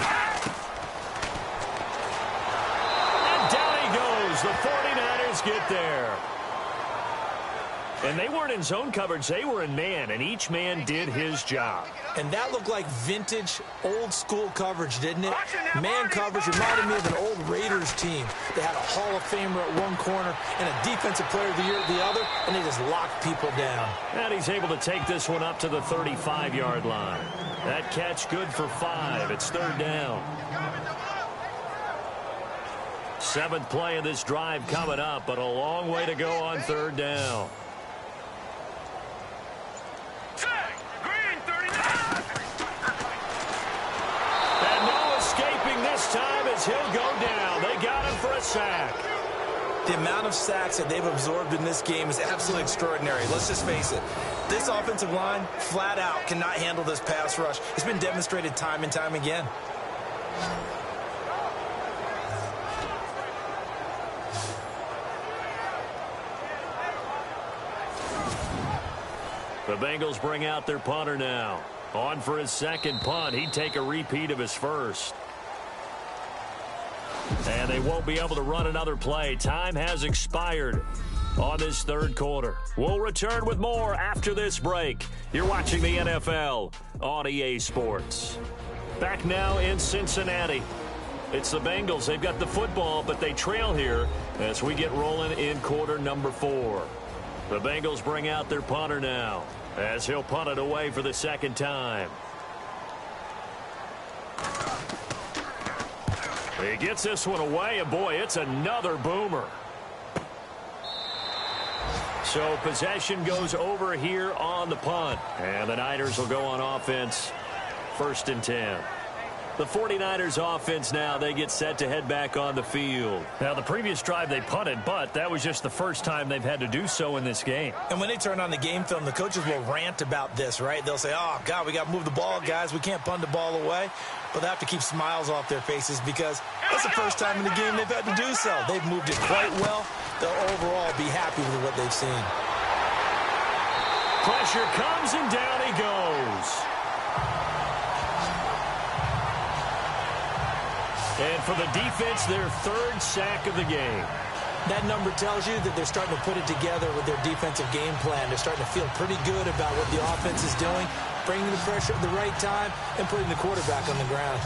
And down he goes. The 49ers get there. And they weren't in zone coverage. They were in man, and each man did his job. And that looked like vintage, old-school coverage, didn't it? Man coverage reminded me of an old Raiders team. They had a Hall of Famer at one corner and a Defensive Player of the Year at the other, and they just locked people down. And he's able to take this one up to the 35-yard line. That catch good for 5. It's 3rd down. 7th play of this drive coming up, but a long way to go on 3rd down. Green 39. And no escaping this time as he'll go down. They got him for a sack. The amount of sacks that they've absorbed in this game is absolutely extraordinary. Let's just face it. This offensive line, flat out, cannot handle this pass rush. It's been demonstrated time and time again. The Bengals bring out their punter now. On for his second punt. He'd take a repeat of his first. And they won't be able to run another play. Time has expired on this 3rd quarter. We'll return with more after this break. You're watching the NFL on EA Sports. Back now in Cincinnati. It's the Bengals. They've got the football, but they trail here as we get rolling in quarter number 4. The Bengals bring out their punter now as he'll punt it away for the 2nd time. He gets this one away, and boy, it's another boomer. So possession goes over here on the punt, and the Niners will go on offense, 1st and 10. The 49ers offense now, they get set to head back on the field. Now, the previous drive they punted, but that was just the first time they've had to do so in this game. And when they turn on the game film, the coaches will rant about this, right? They'll say, oh, God, we got to move the ball, guys. We can't punt the ball away. But they have to keep smiles off their faces because that's the first time in the game they've had to do so. They've moved it quite well. They'll overall be happy with what they've seen. Pressure comes, and down he goes. And for the defense, their 3rd sack of the game. That number tells you that they're starting to put it together with their defensive game plan. They're starting to feel pretty good about what the offense is doing, bringing the pressure at the right time, and putting the quarterback on the ground.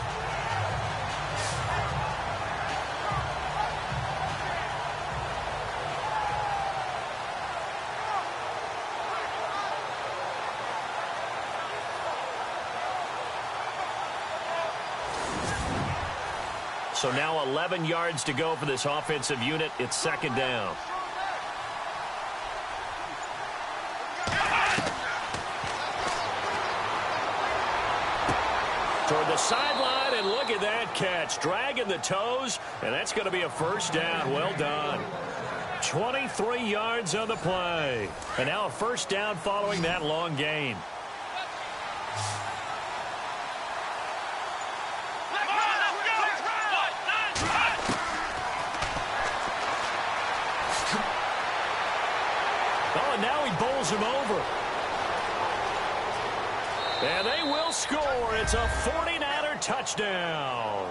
So now 11 yards to go for this offensive unit. It's 2nd down. Toward the sideline, and look at that catch. Dragging the toes, and that's going to be a 1st down. Well done. 23 yards on the play. And now a 1st down following that long gain. Oh, and now he bowls him over. And they will score. It's a 49er touchdown.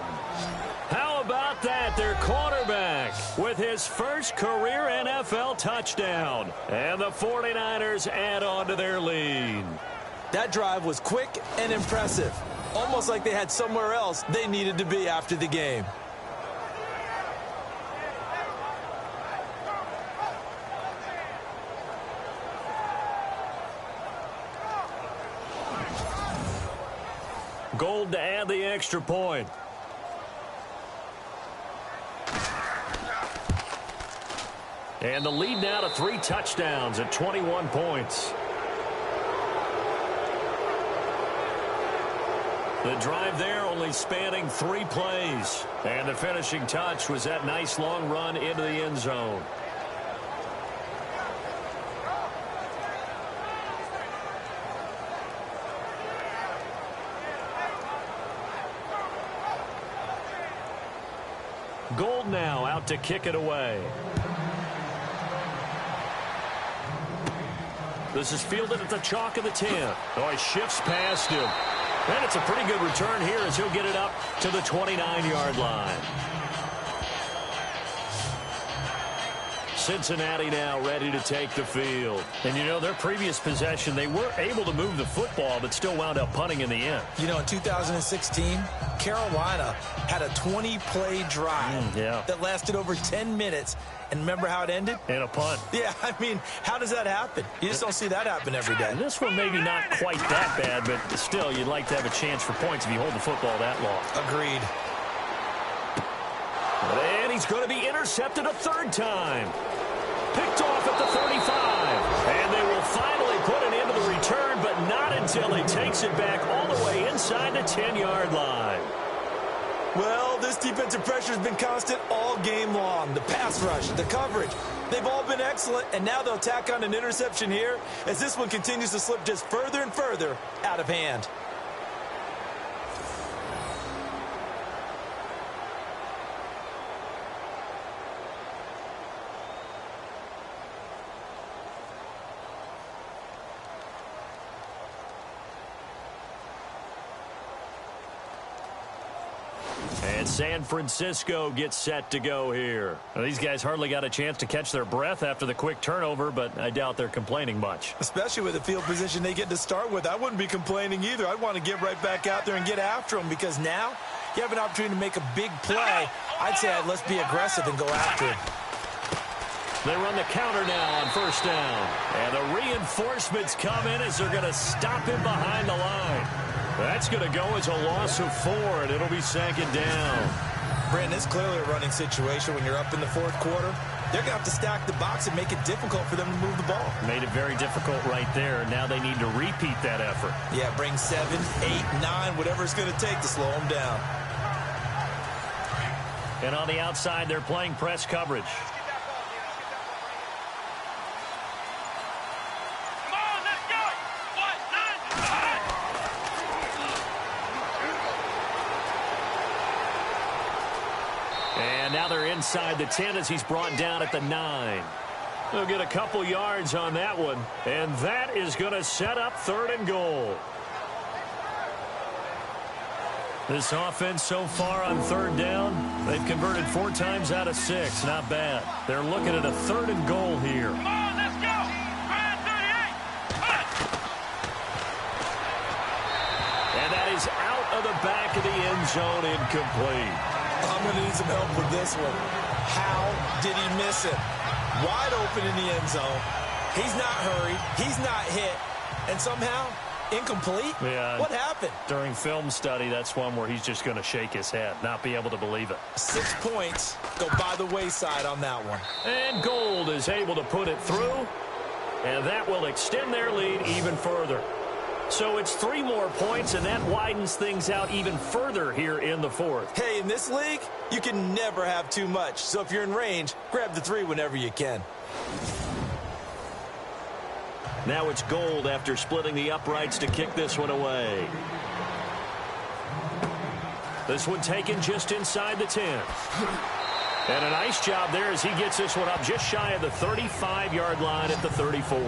How about that? Their quarterback with his first career NFL touchdown. And the 49ers add on to their lead. That drive was quick and impressive. Almost like they had somewhere else they needed to be after the game. Gold to add the extra point. And the lead now to 3 touchdowns at 21 points. The drive there only spanning 3 plays. And the finishing touch was that nice long run into the end zone. Gold now out to kick it away. This is fielded at the chalk of the 10. Oh, he shifts past him. And it's a pretty good return here as he'll get it up to the 29-yard line. Cincinnati now ready to take the field. And, you know, their previous possession, they were able to move the football, but still wound up punting in the end. You know, in 2016, Carolina had a 20-play drive that lasted over 10 minutes. And remember how it ended? And a punt. Yeah, I mean, how does that happen? You just don't see that happen every day. And this one maybe not quite that bad, but still, you'd like to have a chance for points if you hold the football that long. Agreed. And he's going to be intercepted a third time. Picked off at the 35. And they will finally put an end to the return, but not until he takes it back all the way inside the 10-yard line. Well, this defensive pressure has been constant all game long. The pass rush, the coverage, they've all been excellent, and now they'll tack on an interception here as this one continues to slip just further and further out of hand. And San Francisco gets set to go here. Well, these guys hardly got a chance to catch their breath after the quick turnover, but I doubt they're complaining much. Especially with the field position they get to start with. I wouldn't be complaining either. I'd want to get right back out there and get after them because now you have an opportunity to make a big play. I'd say let's be aggressive and go after him. They run the counter now on first down. And the reinforcements come in as they're going to stop him behind the line. That's going to go as a loss of 4, and it'll be second down. Brandon, it's clearly a running situation when you're up in the fourth quarter. They're going to have to stack the box and make it difficult for them to move the ball. Made it very difficult right there. Now they need to repeat that effort. Yeah, bring 7, 8, 9, whatever it's going to take to slow them down. And on the outside, they're playing press coverage. And now they're inside the 10 as he's brought down at the 9. They'll get a couple yards on that one. And that is going to set up 3rd and goal. This offense so far on 3rd down, they've converted 4 times out of 6. Not bad. They're looking at a 3rd and goal here. Come on, let's go. And that is out of the back of the end zone, incomplete. I'm going to need some help with this one. How did he miss it? Wide open in the end zone. He's not hurried. He's not hit. And somehow, incomplete? Yeah. What happened? During film study, that's one where he's just going to shake his head, not be able to believe it. 6 points go by the wayside on that one. And Gold is able to put it through. And that will extend their lead even further. So it's 3 more points, and that widens things out even further here in the 4th. Hey, in this league, you can never have too much. So if you're in range, grab the 3 whenever you can. Now it's Gold after splitting the uprights to kick this one away. This one taken just inside the 10. And a nice job there as he gets this one up just shy of the 35-yard line at the 34.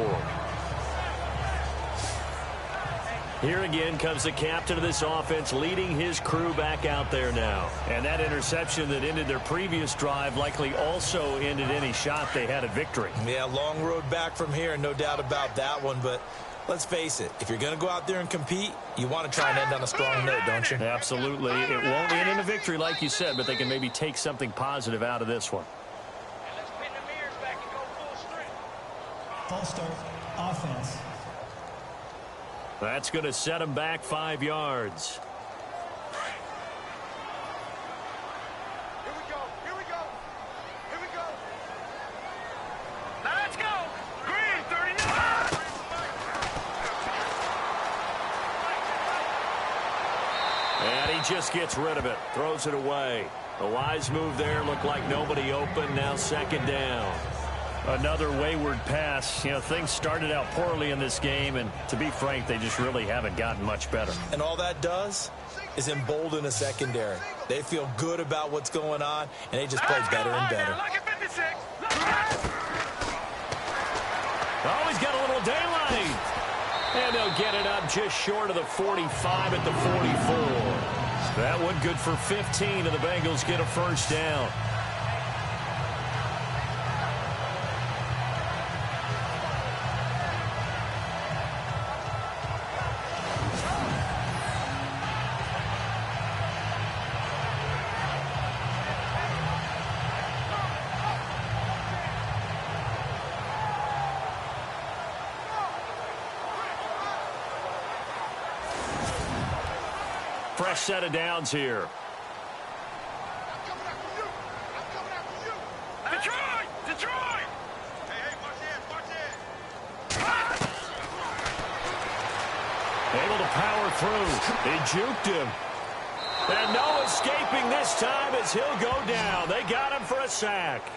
Here again comes the captain of this offense leading his crew back out there now. And that interception that ended their previous drive likely also ended any shot they had at victory. Yeah, long road back from here, no doubt about that one. But let's face it, if you're going to go out there and compete, you want to try and end on a strong note, don't you? Absolutely. It won't end in a victory like you said, but they can maybe take something positive out of this one. Let's pin the mirrors back and go full strength. False start, offense. That's going to set them back 5 yards. Here we go. Here we go. Here we go. Now let's go. Green, 39. And he just gets rid of it. Throws it away. A wise move there. Looked like nobody open. Now 2nd down. Another wayward pass. You know, things started out poorly in this game, and to be frank, they just really haven't gotten much better. And all that does is embolden a secondary. They feel good about what's going on, and they just play better and better. Look at 56. Oh, he's got a little daylight. And they'll get it up just short of the 45 at the 44. That one good for 15, and the Bengals get a 1st down. fresh set of downs here. Detroit! Detroit! Hey, watch it! Able to power through. He juked him. And no escaping this time as he'll go down. They got him for a sack.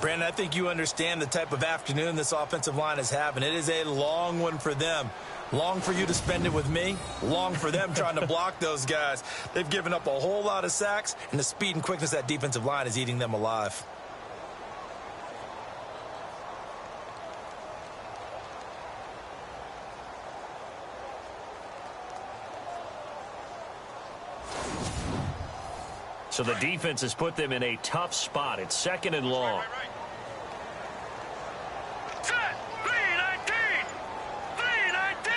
Brandon, I think you understand the type of afternoon this offensive line is having. It is a long one for them. Long for you to spend it with me. Long for them trying to block those guys. They've given up a whole lot of sacks, and the speed and quickness of that defensive line is eating them alive. So the defense has put them in a tough spot. It's second and long. Set! 3-19! 3-19!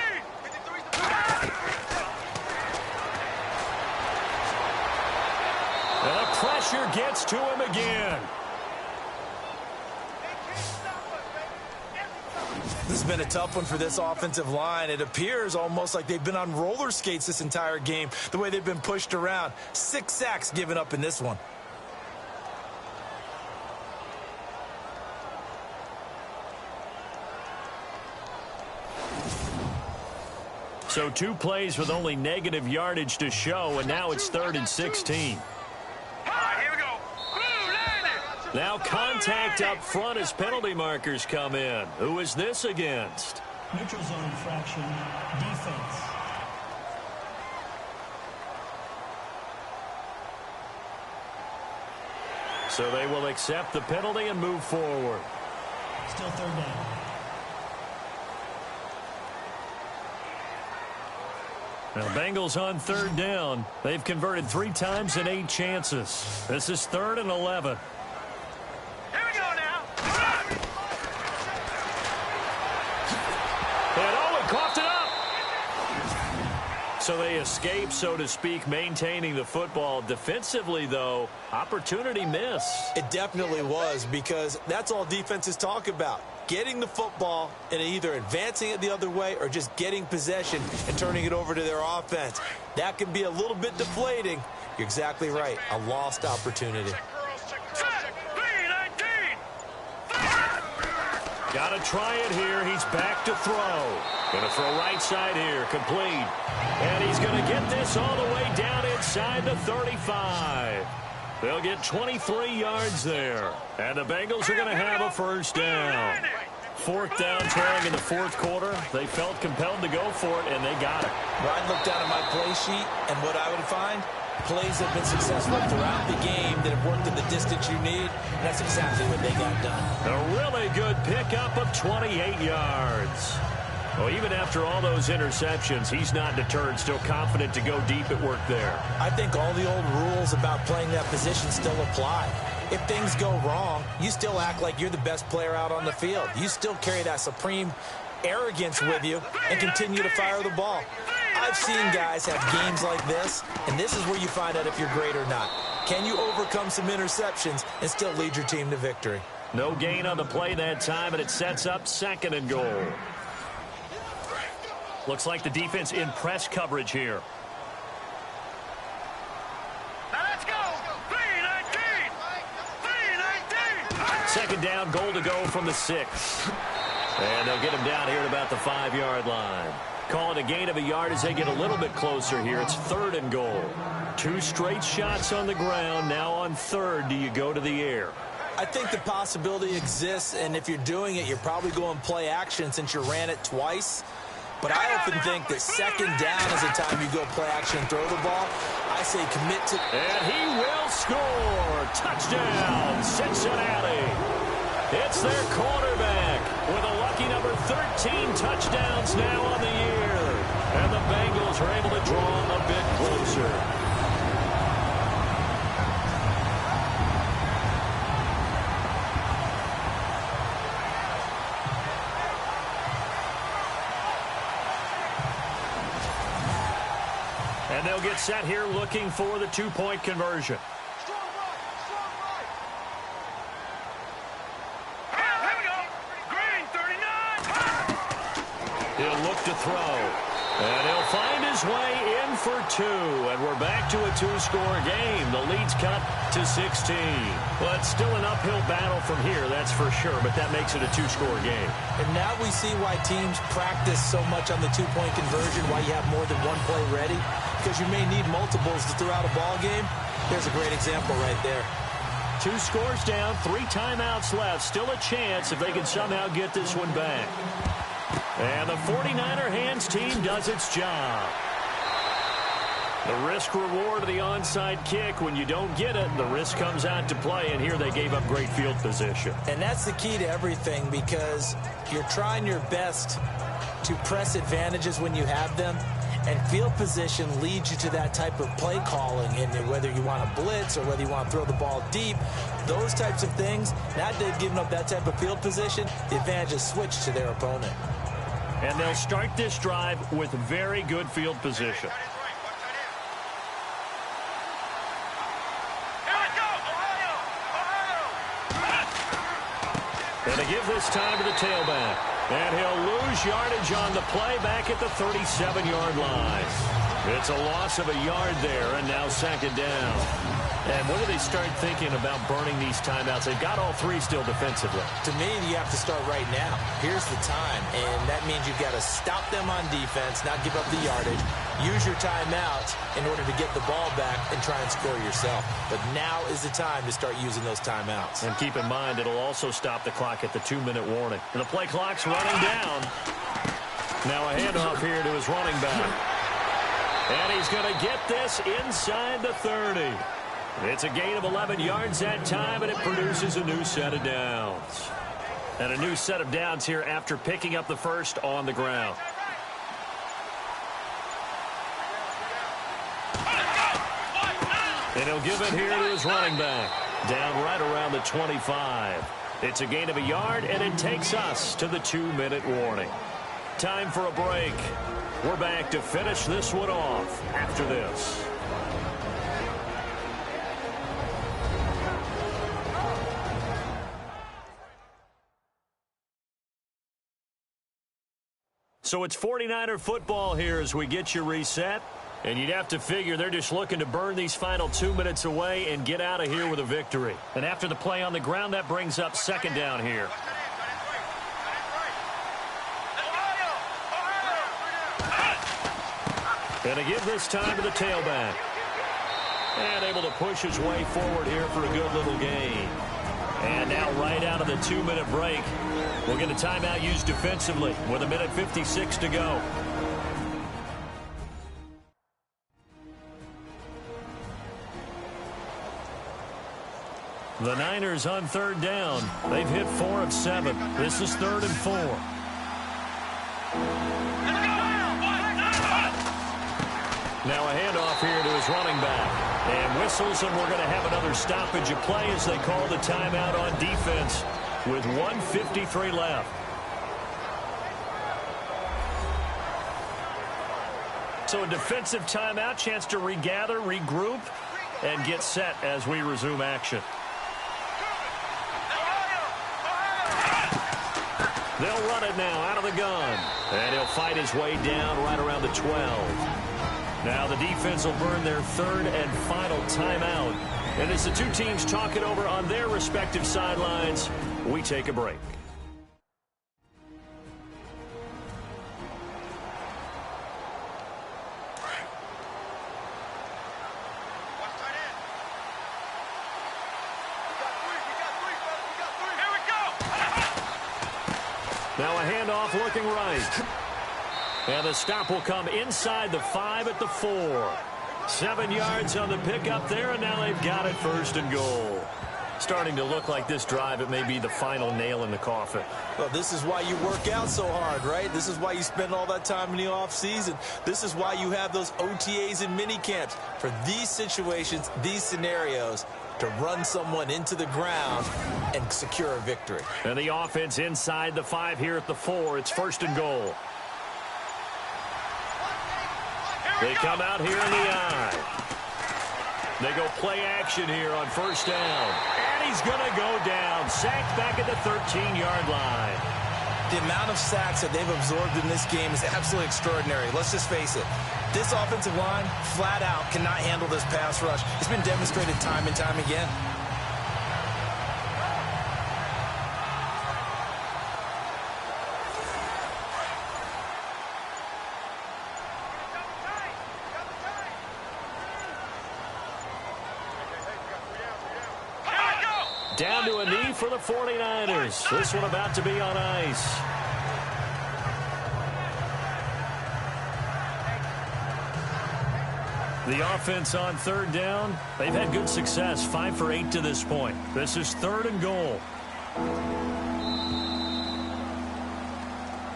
And the pressure gets to him again. This has been a tough one for this offensive line. It appears almost like they've been on roller skates this entire game, the way they've been pushed around. 6 sacks given up in this one. So 2 plays with only negative yardage to show, and now it's 3rd and 16. All right, here we go. Blue landed! Now contact up front as penalty markers come in. Who is this against? Neutral zone infraction, defense. So they will accept the penalty and move forward. Still 3rd down. Now, Bengals on 3rd down. They've converted 3 times in 8 chances. This is 3rd and 11. Here we go now! And oh, it coughed it up. So they escape, so to speak, maintaining the football. Defensively, though, opportunity miss. It definitely was, because that's all defenses talk about. Getting the football and either advancing it the other way or just getting possession and turning it over to their offense. That can be a little bit deflating. You're exactly right. A lost opportunity. Set! 3-19! Got to try it here. He's back to throw. Going to throw right side here. Complete. And he's going to get this all the way down inside the 35. They'll get 23 yards there. And the Bengals are going to have a first down. 4th down trailing in the 4th quarter. They felt compelled to go for it, and they got it. Well, I'd look down at my play sheet, and what I would find, plays have been successful throughout the game that have worked at the distance you need. And that's exactly what they got done. A really good pickup of 28 yards. Well, even after all those interceptions, he's not deterred, still confident to go deep at work there. I think all the old rules about playing that position still apply. If things go wrong, you still act like you're the best player out on the field. You still carry that supreme arrogance with you and continue to fire the ball. I've seen guys have games like this, and this is where you find out if you're great or not. Can you overcome some interceptions and still lead your team to victory? No gain on the play that time, and it sets up 2nd and goal. Looks like the defense in press coverage here. Now let's go! 3-19! 3-19! 2nd down, goal to go from the 6. And they'll get him down here at about the 5-yard line. Call it a gain of a yard as they get a little bit closer here. It's 3rd and goal. 2 straight shots on the ground. Now on 3rd, do you go to the air? I think the possibility exists, and if you're doing it, you're probably going play action since you ran it twice. But I often think that 2nd down is the time you go play action and throw the ball. I say commit to... And he will score. Touchdown, Cincinnati. It's their quarterback with a lucky number 13 touchdowns now on the year. And the Bengals are able to draw a bit closer. And they'll get set here looking for the 2-point conversion. Here we go. Green, 39. He'll look to throw. And he'll find his way in for two. And we're back to a two-score game. The lead's cut to 16. Well, it's still an uphill battle from here, that's for sure, but that makes it a two-score game. And now we see why teams practice so much on the two-point conversion, why you have more than one play ready, because you may need multiples to throw out a ball game. There's a great example right there. 2 scores down, 3 timeouts left. Still a chance if they can somehow get this one back. And the 49er hands team does its job. The risk-reward of the onside kick, when you don't get it, the risk comes out to play, and here they gave up great field position. And that's the key to everything, because you're trying your best to press advantages when you have them, and field position leads you to that type of play calling, and whether you want to blitz or whether you want to throw the ball deep, those types of things. Now that they've given up that type of field position, the advantage is switched to their opponent. And they'll start this drive with very good field position. And they give this time to the tailback. And he'll lose yardage on the play back at the 37-yard line. It's a loss of a yard there, and now second down. And when do they start thinking about burning these timeouts? They've got all 3 still defensively. To me, you have to start right now. Here's the time, and that means you've got to stop them on defense, not give up the yardage, use your timeouts in order to get the ball back and try and score yourself. But now is the time to start using those timeouts. And keep in mind, it'll also stop the clock at the 2-minute warning. And the play clock's running down. Now a handoff here to his running back. And he's going to get this inside the 30. It's a gain of 11 yards that time, and it produces a new set of downs. And a new set of downs here after picking up the first on the ground. And he'll give it here to his running back. Down right around the 25. It's a gain of a yard, and it takes us to the 2-minute warning. Time for a break. We're back to finish this one off after this. So it's 49er football here as we get you reset. And you'd have to figure they're just looking to burn these final 2 minutes away and get out of here with a victory. And after the play on the ground, that brings up second down here. And to give this time to the tailback. And able to push his way forward here for a good little gain. And now right out of the 2-minute break, we'll get a timeout used defensively with 1:56 to go. The Niners on third down. They've hit 4 of 7. This is 3rd and 4. Now a handoff here to his running back. And whistles, and we're going to have another stoppage of play as they call the timeout on defense with 1:53 left. So a defensive timeout, chance to regather, regroup, and get set as we resume action. They'll run it now out of the gun. And he'll fight his way down right around the 12. Now the defense will burn their 3rd and final timeout. And as the two teams talk it over on their respective sidelines, we take a break. Now a handoff looking right. And the stop will come inside the 5 at the 4. 7 yards on the pickup there, and now they've got it 1st and goal. Starting to look like this drive, it may be the final nail in the coffin. Well, this is why you work out so hard, right? This is why you spend all that time in the offseason. This is why you have those OTAs and mini camps. For these situations, these scenarios, to run someone into the ground and secure a victory. And the offense inside the 5 here at the 4. It's 1st and goal. They come out here in the eye. They go play action here on 1st down. And he's going to go down. Sacked back at the 13-yard line. The amount of sacks that they've absorbed in this game is absolutely extraordinary. Let's just face it. This offensive line, flat out, cannot handle this pass rush. It's been demonstrated time and time again. Down to a knee for the 49ers. This one about to be on ice. The offense on third down. They've had good success, 5 for 8 to this point. This is 3rd and goal.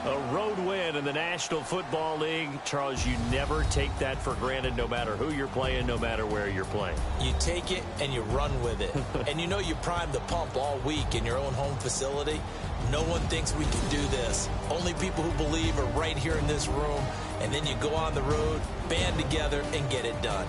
A road win in the National Football League. Charles, you never take that for granted no matter who you're playing, no matter where you're playing. You take it and you run with it. And you know you primed the pump all week in your own home facility. No one thinks we can do this. Only people who believe are right here in this room. And then you go on the road, band together, and get it done.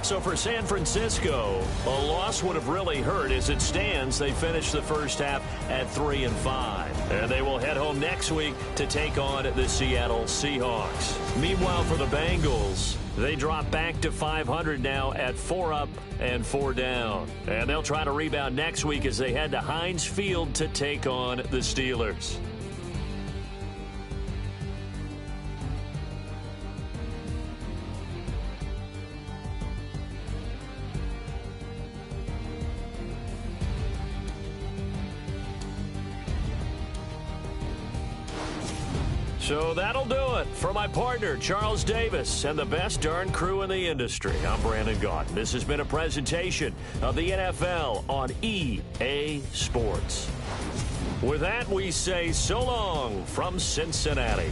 So for San Francisco, a loss would have really hurt. As it stands, they finished the first half at 3-5. And they will head home next week to take on the Seattle Seahawks. Meanwhile, for the Bengals, they drop back to 500 now at 4 up and 4 down. And they'll try to rebound next week as they head to Heinz Field to take on the Steelers. So that'll do it for my partner, Charles Davis, and the best darn crew in the industry. I'm Brandon Gaudin. This has been a presentation of the NFL on EA Sports. With that, we say so long from Cincinnati.